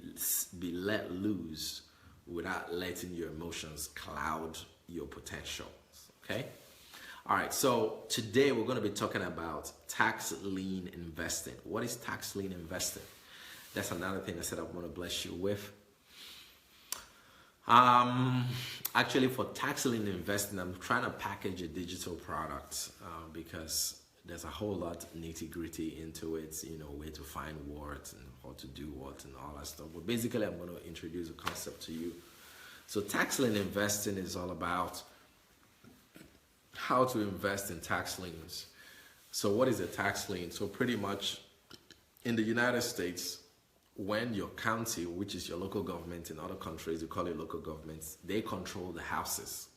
let loose without letting your emotions cloud your potential, okay? All right, so today we're going to be talking about tax lien investing. What is tax lien investing? That's another thing I said I want to bless you with. Actually, for tax lien investing, I'm trying to package a digital product because there's a whole lot nitty gritty into it, where to find what and how to do what and all that stuff. But basically, I'm going to introduce a concept to you. So tax lien investing is all about how to invest in tax liens. So what is a tax lien? So pretty much in the United States, when your county, which is your local government, in other countries you call it local governments, they control the houses.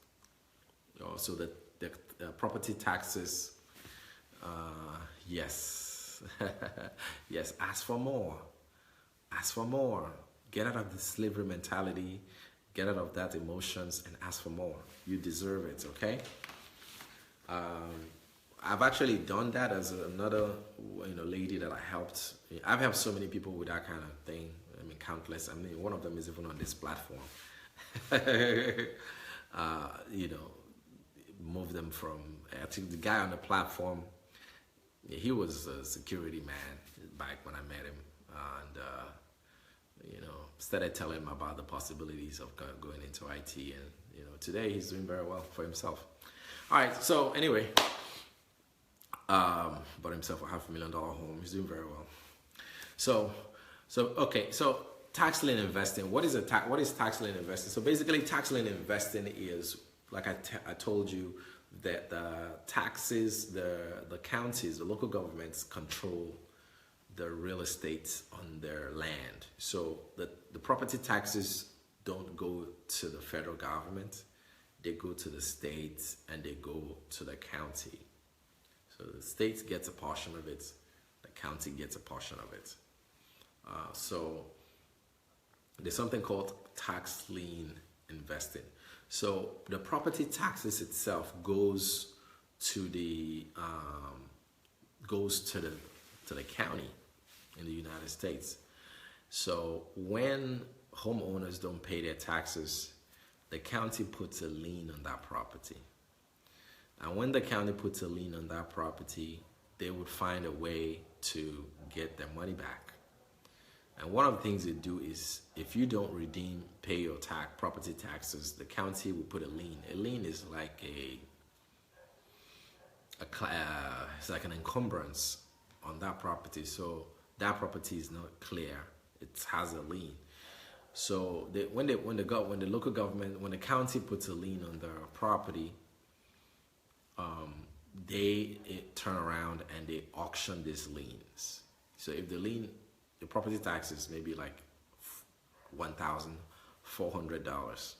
So the property taxes, yes, yes, ask for more. Ask for more. Get out of the slavery mentality, get out of that emotions and ask for more. You deserve it, okay? I've actually done that as another lady that I helped. I've helped so many people with that kind of thing. I mean, countless. I mean, one of them is even on this platform. Move them from, I think the guy on the platform, he was a security man back when I met him. And, started telling him about the possibilities of going into IT. And, today he's doing very well for himself. All right, so anyway, bought himself a $500,000 home. He's doing very well. So tax lien investing. What is tax lien investing? So basically, tax lien investing is, like I told you, that the taxes, the counties, the local governments control the real estate on their land. So the property taxes don't go to the federal government. They go to the states and they go to the county. So the state gets a portion of it, the county gets a portion of it. So there's something called tax lien investing. So the property taxes itself goes to the county in the United States. So when homeowners don't pay their taxes, the county puts a lien on that property. And when the county puts a lien on that property, they would find a way to get their money back. And one of the things they do is, if you don't pay your property taxes, the county will put a lien. A lien is like it's like an encumbrance on that property. So that property is not clear. It has a lien. So when the local government, when the county puts a lien on their property, they turn around and they auction these liens. So if the property taxes maybe like $1,400,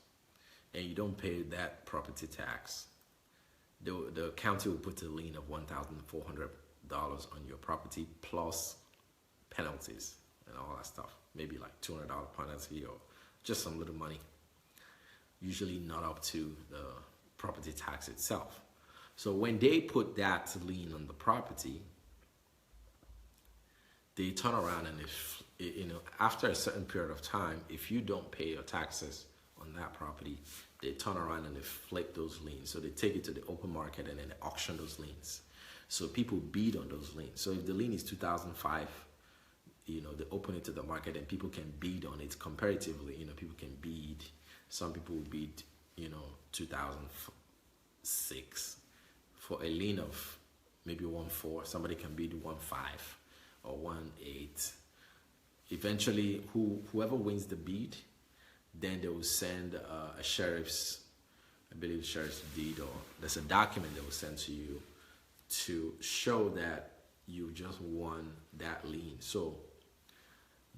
and you don't pay that property tax, the county will put a lien of $1,400 on your property plus penalties and all that stuff. Maybe like $200 penalty or just some little money. Usually not up to the property tax itself. So when they put that lien on the property, they turn around and if after a certain period of time, if you don't pay your taxes on that property, they turn around and they flip those liens. So they take it to the open market and then they auction those liens. So people bid on those liens. So if the lien is 2005, they open it to the market and people can bid on it comparatively. People can bid. Some people will bid, 2006 for a lien of maybe 1.4. Somebody can bid 1.5 or 1.8. Eventually, whoever wins the bid, then they will send a sheriff's, I believe sheriff's deed, or there's a document they will send to you to show that you just won that lien. So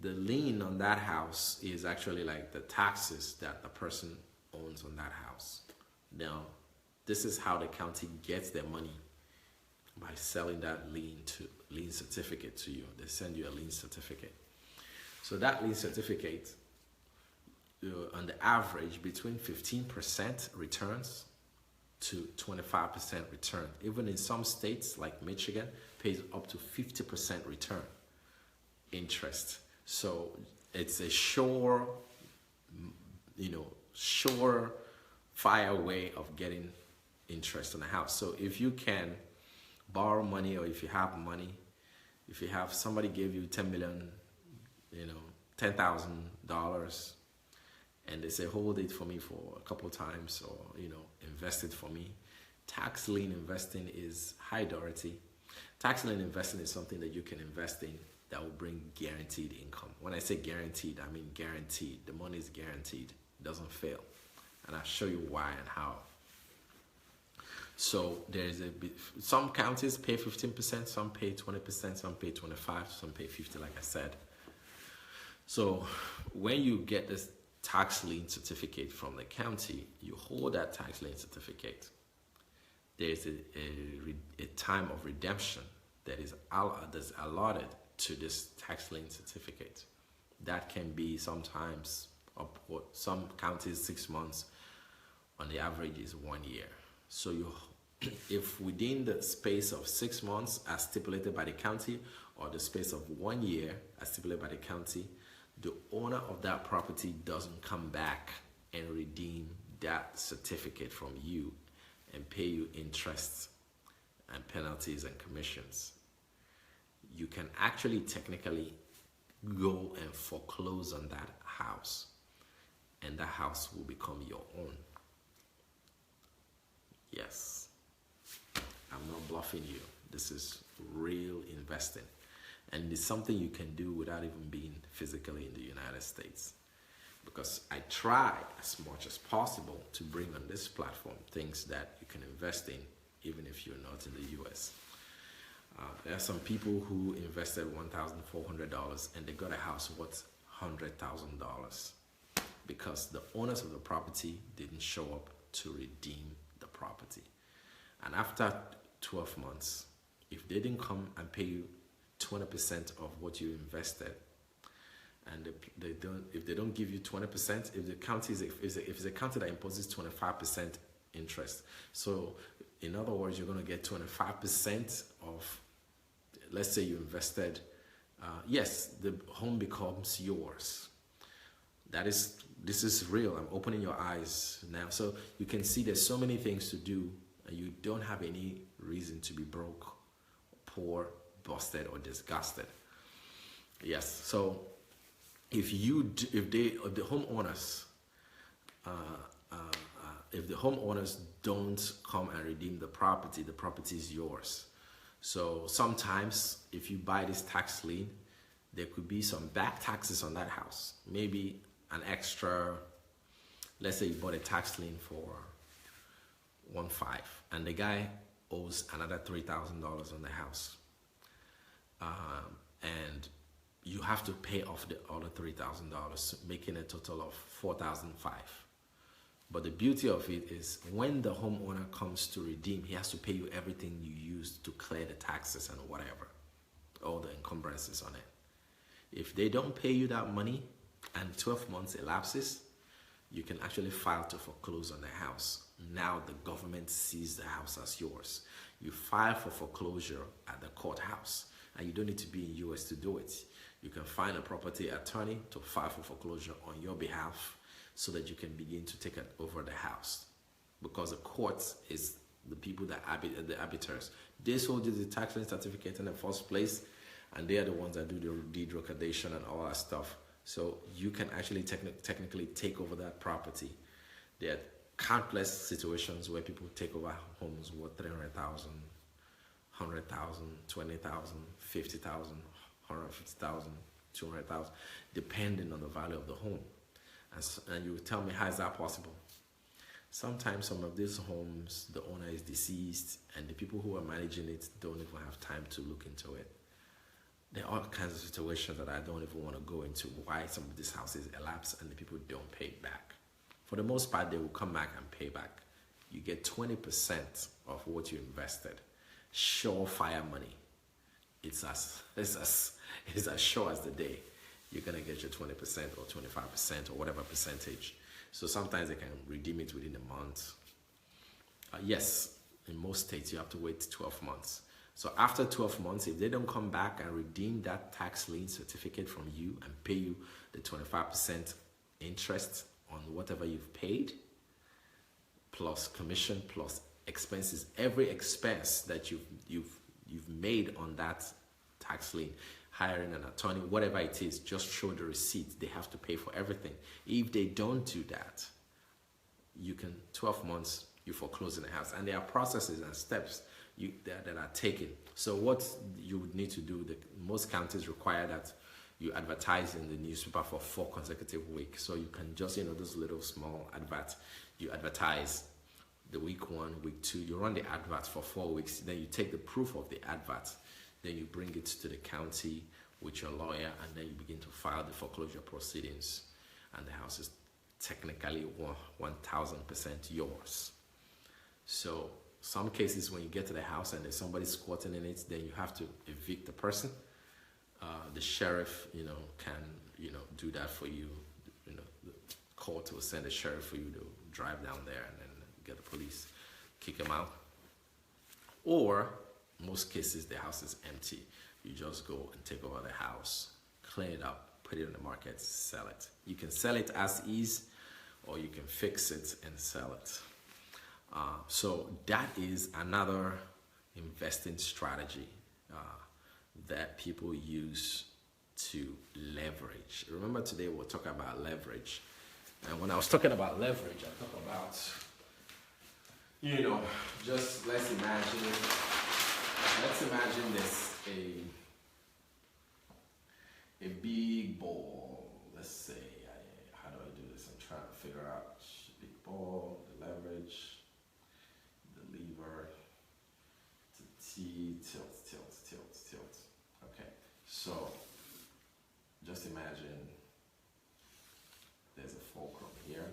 the lien on that house is actually like the taxes that the person owns on that house. Now, this is how the county gets their money, by selling that lien certificate to you. They send you a lien certificate. So that lien certificate, on the average, between 15% returns to 25% return. Even in some states like Michigan, pays up to 50% return interest. So it's a sure fire way of getting interest on a house. So if you can borrow money, or if you have money, if you have somebody gave you $10,000, and they say hold it for me for a couple times, or invest it for me. Tax lien investing is high priority. Tax lien investing is something that you can invest in that will bring guaranteed income. When I say guaranteed, I mean guaranteed. The money is guaranteed. It doesn't fail. And I'll show you why and how. So some counties pay 15%, some pay 20%, some pay 25%, some pay 50%, like I said. So when you get this tax lien certificate from the county, you hold that tax lien certificate. There's a time of redemption that is allotted to this tax lien certificate. That can be sometimes upward, some counties 6 months, on the average is 1 year. So if within the space of 6 months as stipulated by the county, or the space of 1 year as stipulated by the county, the owner of that property doesn't come back and redeem that certificate from you and pay you interest and penalties and commissions, you can actually technically go and foreclose on that house, and that house will become your own. Yes, I'm not bluffing you. This is real investing, and it's something you can do without even being physically in the United States, because I try as much as possible to bring on this platform things that you can invest in even if you're not in the US. There are some people who invested $1,400 and they got a house worth $100,000 because the owners of the property didn't show up to redeem the property. And after 12 months, if they didn't come and pay you 20% of what you invested, and if they don't give you 20%, if the county is if it's a county that imposes 25% interest, so in other words, you're going to get 25% of, let's say you invested, yes, the home becomes yours. This is real. I'm opening your eyes now. So you can see there's so many things to do, and you don't have any reason to be broke, poor, busted, or disgusted. Yes. So if the homeowners don't come and redeem the property is yours. So sometimes if you buy this tax lien, there could be some back taxes on that house. Maybe an extra, let's say you bought a tax lien for 1.5 and the guy owes another $3,000 on the house. And you have to pay off the other $3,000, making a total of $4,500. But the beauty of it is when the homeowner comes to redeem, he has to pay you everything you used to clear the taxes and whatever, all the encumbrances on it. If they don't pay you that money and 12 months elapses, you can actually file to foreclose on the house. Now the government sees the house as yours. You file for foreclosure at the courthouse, and you don't need to be in US to do it. You can find a property attorney to file for foreclosure on your behalf so that you can begin to take over the house. Because the court is the people that the arbiters. They sold you the tax lien certificate in the first place, and they are the ones that do the deed recordation and all that stuff. So you can actually technically take over that property. There are countless situations where people take over homes worth 300,000, 100,000, 20,000, 50,000, 150,000, 200,000, depending on the value of the home. And you tell me, how is that possible? Sometimes some of these homes, the owner is deceased, and the people who are managing it don't even have time to look into it. There are all kinds of situations that I don't even want to go into, why some of these houses elapse and the people don't pay back. For the most part, they will come back and pay back. You get 20% of what you invested. Surefire money. It's as sure as the day. You're going to get your 20% or 25% or whatever percentage. So sometimes they can redeem it within a month. Yes, in most states, you have to wait 12 months. So after 12 months, if they don't come back and redeem that tax lien certificate from you and pay you the 25% interest on whatever you've paid, plus commission, plus expenses, every expense that you've made on that tax lien, hiring an attorney, whatever it is, just show the receipt. They have to pay for everything. If they don't do that, you can, 12 months, you foreclose in the house. And there are processes and steps that are taken. So what you would need to do, most counties require that you advertise in the newspaper for 4 consecutive weeks. So you can just, those little small adverts, you advertise the week 1, week 2, you run the advert for 4 weeks, then you take the proof of the advert, then you bring it to the county with your lawyer, and then you begin to file the foreclosure proceedings, and the house is technically 1,000% yours. So some cases when you get to the house and there's somebody squatting in it, then you have to evict the person. The sheriff, can, do that for you. The court will send a sheriff for you to drive down there and then get the police, kick him out. Or most cases, the house is empty. You just go and take over the house, clean it up, put it on the market, sell it. You can sell it as is, or you can fix it and sell it. So that is another investing strategy that people use to leverage. Remember, today we're talking about leverage. And when I was talking about leverage, I talked about, just let's imagine this, a big ball. Let's say, how do I do this? I'm trying to figure out big ball, the leverage, the lever, the T, tilt. Okay, so just imagine there's a fulcrum here.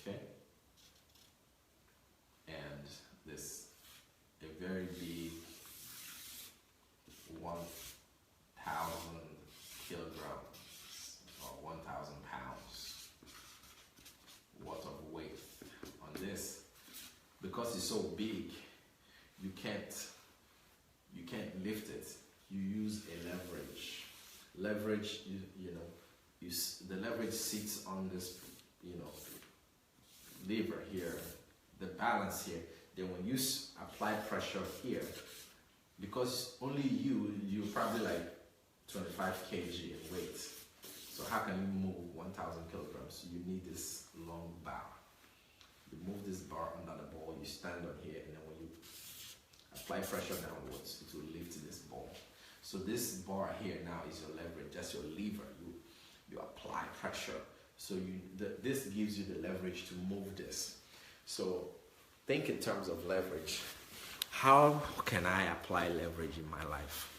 Okay, and this a very big 1,000 kilograms or 1,000 pounds worth of weight on this. Because it's so big, you can't lift it. You use a leverage. Leverage, the leverage sits on this, lever here, the balance here. Then when you apply pressure here, because only you're probably like 25 kg in weight. So how can you move 1,000 kilograms? You need this long bar. You move this bar under the ball, you stand on here, and then when you apply pressure downwards, it will lift this ball. So this bar here now is your leverage, that's your lever. You apply pressure. So this gives you the leverage to move this. So think in terms of leverage. How can I apply leverage in my life?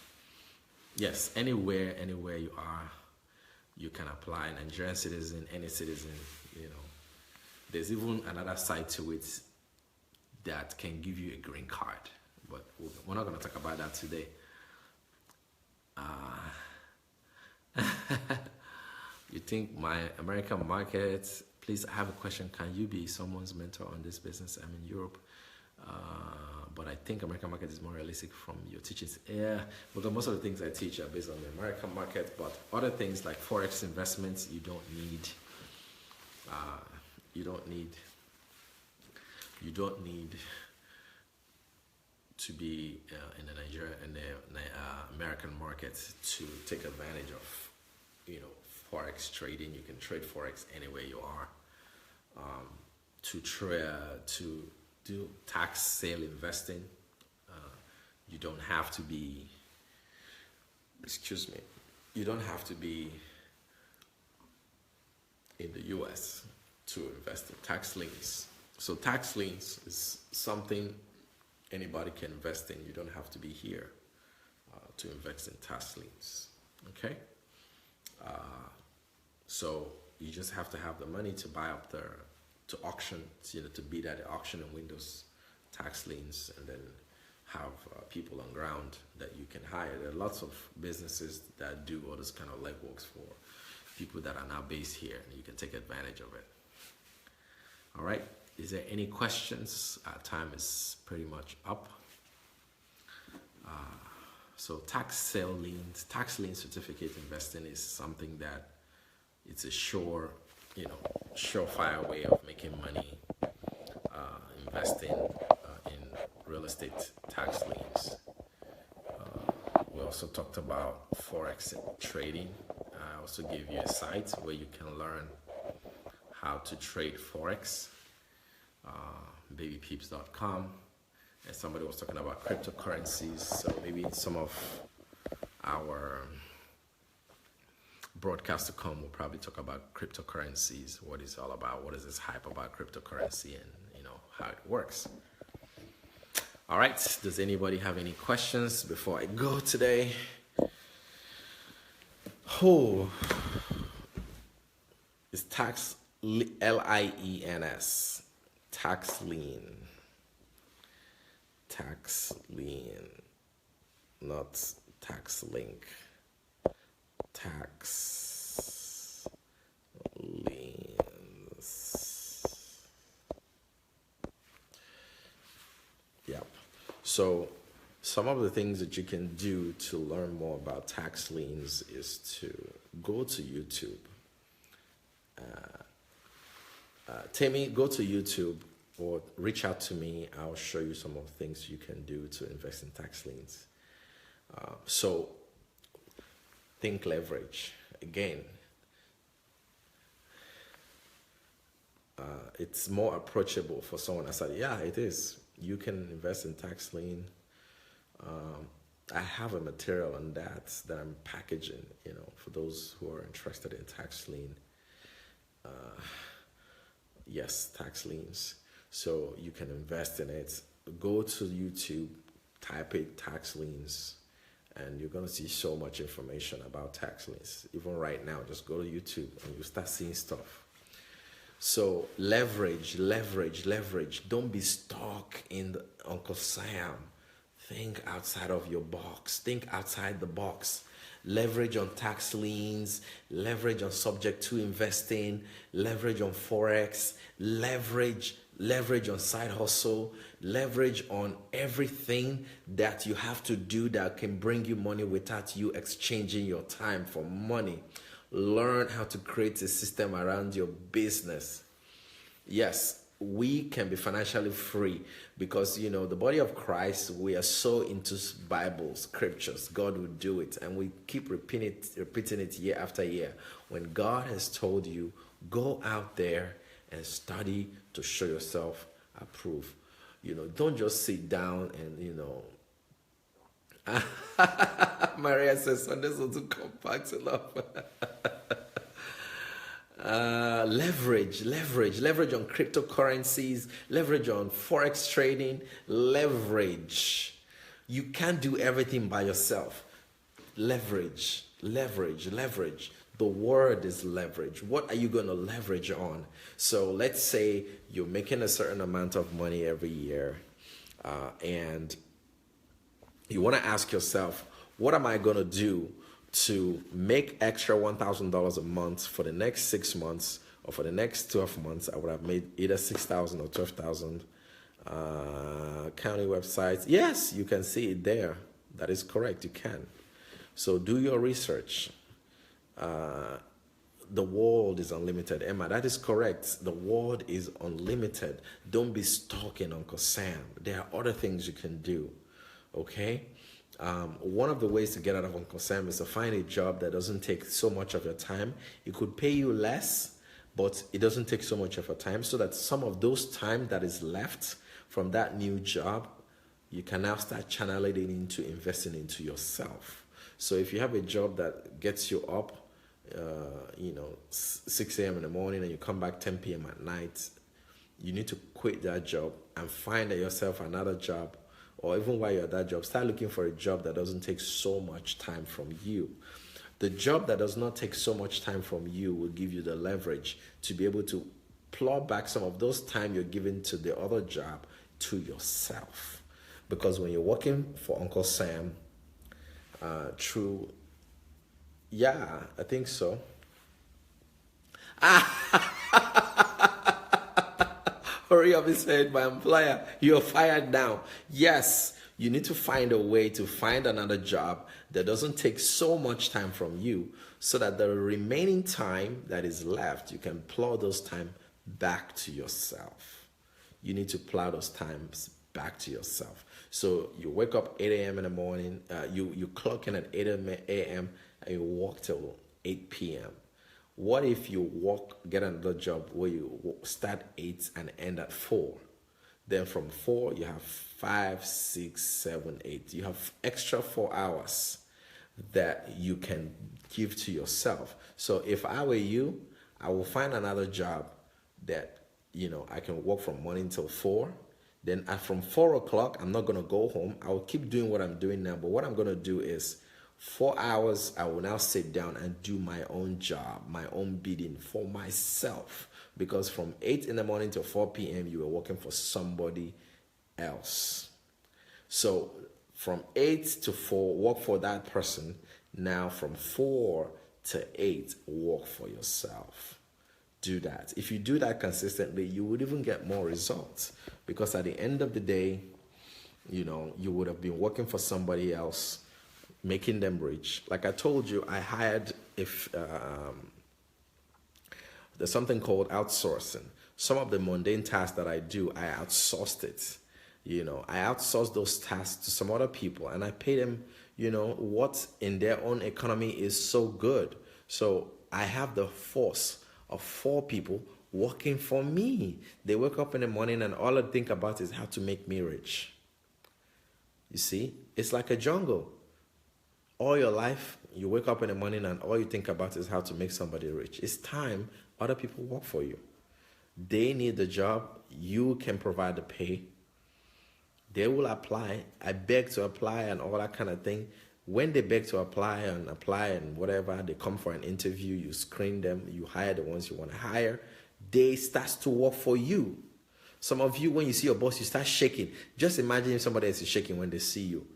Yes, anywhere you are, you can apply. Nigerian citizen, any citizen, there's even another side to it that can give you a green card. But we're not going to talk about that today. You think my American market, please, I have a question. Can you be someone's mentor on this business? I'm in Europe, but I think American market is more realistic from your teachings. Yeah, because most of the things I teach are based on the American market, but other things like Forex investments, you don't need to be in the Nigeria and the American market to take advantage of, Forex trading. You can trade Forex anywhere you are. To do tax sale investing, you don't have to be. You don't have to be in the U.S. to invest in tax liens. So tax liens is something anybody can invest in. You don't have to be here to invest in tax liens. Okay? So you just have to have the money to buy up to auction, to bid at the auction and win those tax liens, and then have people on ground that you can hire. There are lots of businesses that do all this kind of legworks for people that are now based here, and you can take advantage of it. All right. Is there any questions? Our time is pretty much up. So tax sale liens, tax lien certificate investing is something that it's a surefire way of making money, investing in real estate tax liens. We also talked about Forex trading. I also gave you a site where you can learn how to trade Forex. babypeeps.com, and somebody was talking about cryptocurrencies, so maybe some of our broadcasts to come will probably talk about cryptocurrencies, what it's all about, what is this hype about cryptocurrency, and how it works. All right, does anybody have any questions before I go today? It's tax Liens. Tax lien, not tax link. Tax liens. Yep. So some of the things that you can do to learn more about tax liens is to go to YouTube. Tammy, go to YouTube or reach out to me. I'll show you some of the things you can do to invest in tax liens. So think leverage. Again, it's more approachable for someone. I said, yeah, it is. You can invest in tax lien. I have a material on that I'm packaging, for those who are interested in tax lien. Yes, tax liens. So you can invest in it. Go to YouTube, type it tax liens, and you're going to see so much information about tax liens. Even right now, just go to YouTube and you start seeing stuff. So leverage. Don't be stuck in the Uncle Sam. Think outside of your box. Think outside the box. Leverage on tax liens, leverage on subject to investing, leverage on Forex, leverage on side hustle, leverage on everything that you have to do that can bring you money without you exchanging your time for money. Learn how to create a system around your business. Yes, we can be financially free because, the body of Christ, we are so into Bible, scriptures. God will do it. And we keep repeating it year after year. When God has told you, go out there and study to show yourself approved. Don't just sit down and, Maria says, Sundays will compact enough. Leverage on cryptocurrencies, leverage on Forex trading, leverage. You can't do everything by yourself. Leverage. The word is leverage. What are you going to leverage on? So let's say you're making a certain amount of money every year, and you want to ask yourself, what am I going to do to make extra $1,000 a month for the next 6 months, or for the next 12 months? I would have made either 6,000 or 12,000. County websites. Yes, you can see it there. That is correct. You can. So do your research. The world is unlimited. Emma, that is correct. The world is unlimited. Don't be stuck in Uncle Sam. There are other things you can do. Okay? One of the ways to get out of Uncle Sam is to find a job that doesn't take so much of your time. It could pay you less, but it doesn't take so much of your time, so that some of those time that is left from that new job, you can now start channeling it into investing into yourself. So if you have a job that gets you up, 6 a.m. in the morning, and you come back 10 p.m. at night, you need to quit that job and find yourself another job. Or even while you're at that job, start looking for a job that doesn't take so much time from you. The job that does not take so much time from you will give you the leverage to be able to plow back some of those time you're giving to the other job to yourself. Because when you're working for Uncle Sam, yeah, I think so. Hurry up, he said, my employer, you're fired now. Yes, you need to find a way to find another job that doesn't take so much time from you, so that the remaining time that is left, you can plow those time back to yourself. You need to plow those times back to yourself. So you wake up 8 a.m. in the morning, you clock in at 8 a.m. and you walk till 8 p.m. What if you get another job where you start 8 and end at 4? Then from 4, you have 5, 6, 7, 8. You have extra 4 hours that you can give to yourself. So if I were you, I will find another job that, I can work from morning till 4. Then from 4 o'clock, I'm not going to go home. I will keep doing what I'm doing now. But what I'm going to do is 4 hours, I will now sit down and do my own job, my own bidding for myself. Because from 8 in the morning to 4 p.m., you were working for somebody else. So from 8 to 4, work for that person. Now from 4 to 8, work for yourself. Do that. If you do that consistently, you would even get more results. Because at the end of the day, you would have been working for somebody else, making them rich. Like I told you, I hired there's something called outsourcing. Some of the mundane tasks that I do, I outsourced it. I outsourced those tasks to some other people, and I pay them, what in their own economy is so good. So I have the force of 4 people working for me. They wake up in the morning and all I think about is how to make me rich. You see, it's like a jungle. All your life, you wake up in the morning and all you think about is how to make somebody rich. It's time other people work for you. They need the job. You can provide the pay. They will apply. I beg to apply and all that kind of thing. When they beg to apply and whatever, they come for an interview, you screen them, you hire the ones you want to hire. They start to work for you. Some of you, when you see your boss, you start shaking. Just imagine if somebody else is shaking when they see you.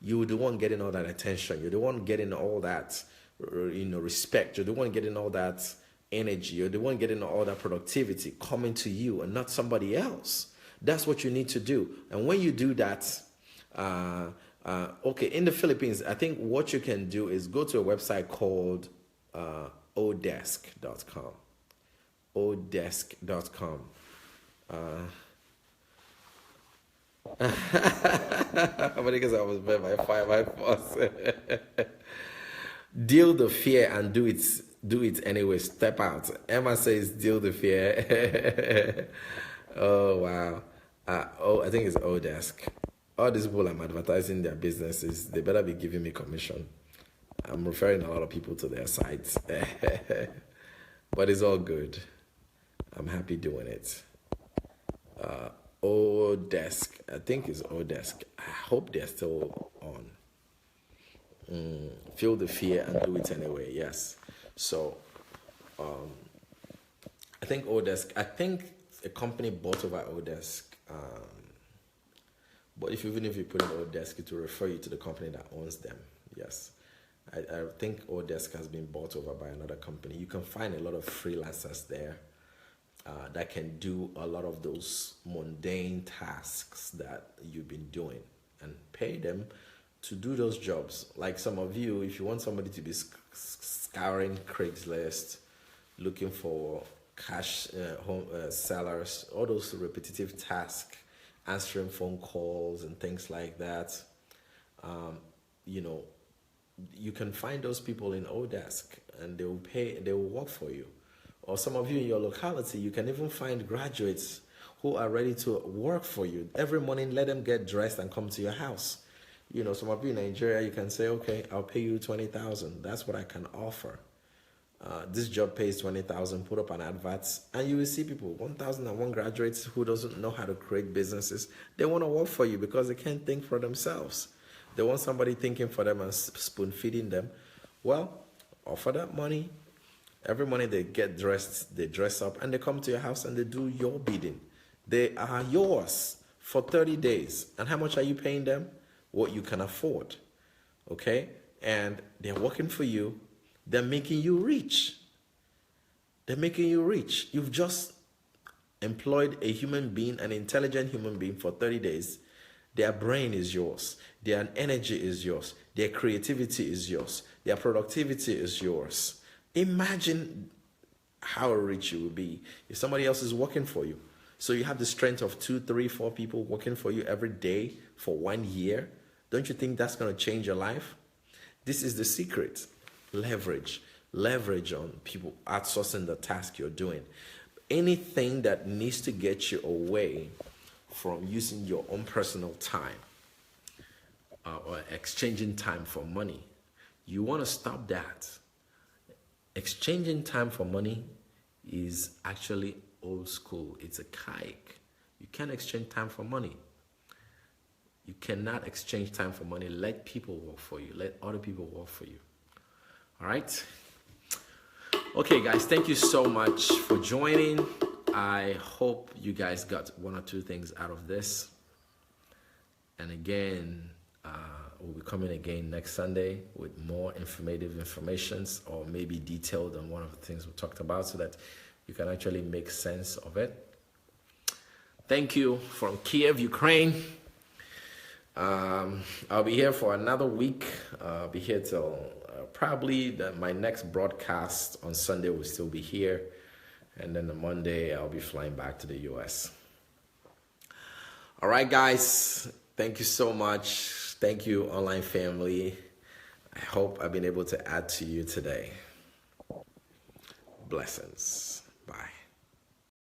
You're the one getting all that attention. You're the one getting all that, respect. You're the one getting all that energy. You're the one getting all that productivity coming to you and not somebody else. That's what you need to do. And when you do that, in the Philippines, I think what you can do is go to a website called odesk.com. Odesk.com. How many because I was burned by fire by force. Deal the fear and do it anyway. Step out. Emma says deal the fear. Oh wow. I think it's Odesk. All these people I'm advertising their businesses, they better be giving me commission. I'm referring a lot of people to their sites. But it's all good. I'm happy doing it. Odesk. I think it's Odesk. I hope they're still on. Feel the fear and do it anyway. Yes. So I think Odesk, I think a company bought over Odesk. But even if you put in Odesk, it will refer you to the company that owns them. Yes. I think Odesk has been bought over by another company. You can find a lot of freelancers there that can do a lot of those mundane tasks that you've been doing and pay them to do those jobs. Like some of you, if you want somebody to be scouring Craigslist, looking for cash sellers, all those repetitive tasks, answering phone calls and things like that, you can find those people in Odesk and they will work for you. Or some of you in your locality, you can even find graduates who are ready to work for you. Every morning, let them get dressed and come to your house. Some of you in Nigeria, you can say, okay, I'll pay you 20,000. That's what I can offer. This job pays 20,000, put up an advert, and you will see people, 1,001 graduates who doesn't know how to create businesses. They want to work for you because they can't think for themselves. They want somebody thinking for them and spoon feeding them. Well, offer that money. Every morning they get dressed, they dress up, and they come to your house and they do your bidding. They are yours for 30 days. And how much are you paying them? What you can afford. Okay? And they're working for you. They're making you rich. They're making you rich. You've just employed a human being, an intelligent human being for 30 days. Their brain is yours. Their energy is yours. Their creativity is yours. Their productivity is yours. Imagine how rich you will be if somebody else is working for you. So you have the strength of 2, 3, 4 people working for you every day for 1 year. Don't you think that's going to change your life? This is the secret. Leverage on people outsourcing the task you're doing. Anything that needs to get you away from using your own personal time or exchanging time for money, you want to stop that. Exchanging time for money is actually old school. It's archaic. You can't exchange time for money. You cannot exchange time for money. Let people work for you. Let other people work for you. All right. Okay, guys, thank you so much for joining. I hope you guys got 1 or 2 things out of this. And again, we'll be coming again next Sunday with more informations or maybe detailed on one of the things we talked about so that you can actually make sense of it. Thank you from Kiev, Ukraine. I'll be here for another week. I'll be here till probably my next broadcast on Sunday will still be here. And then on Monday, I'll be flying back to the US. All right, guys. Thank you so much. Thank you, online family. I hope I've been able to add to you today. Blessings.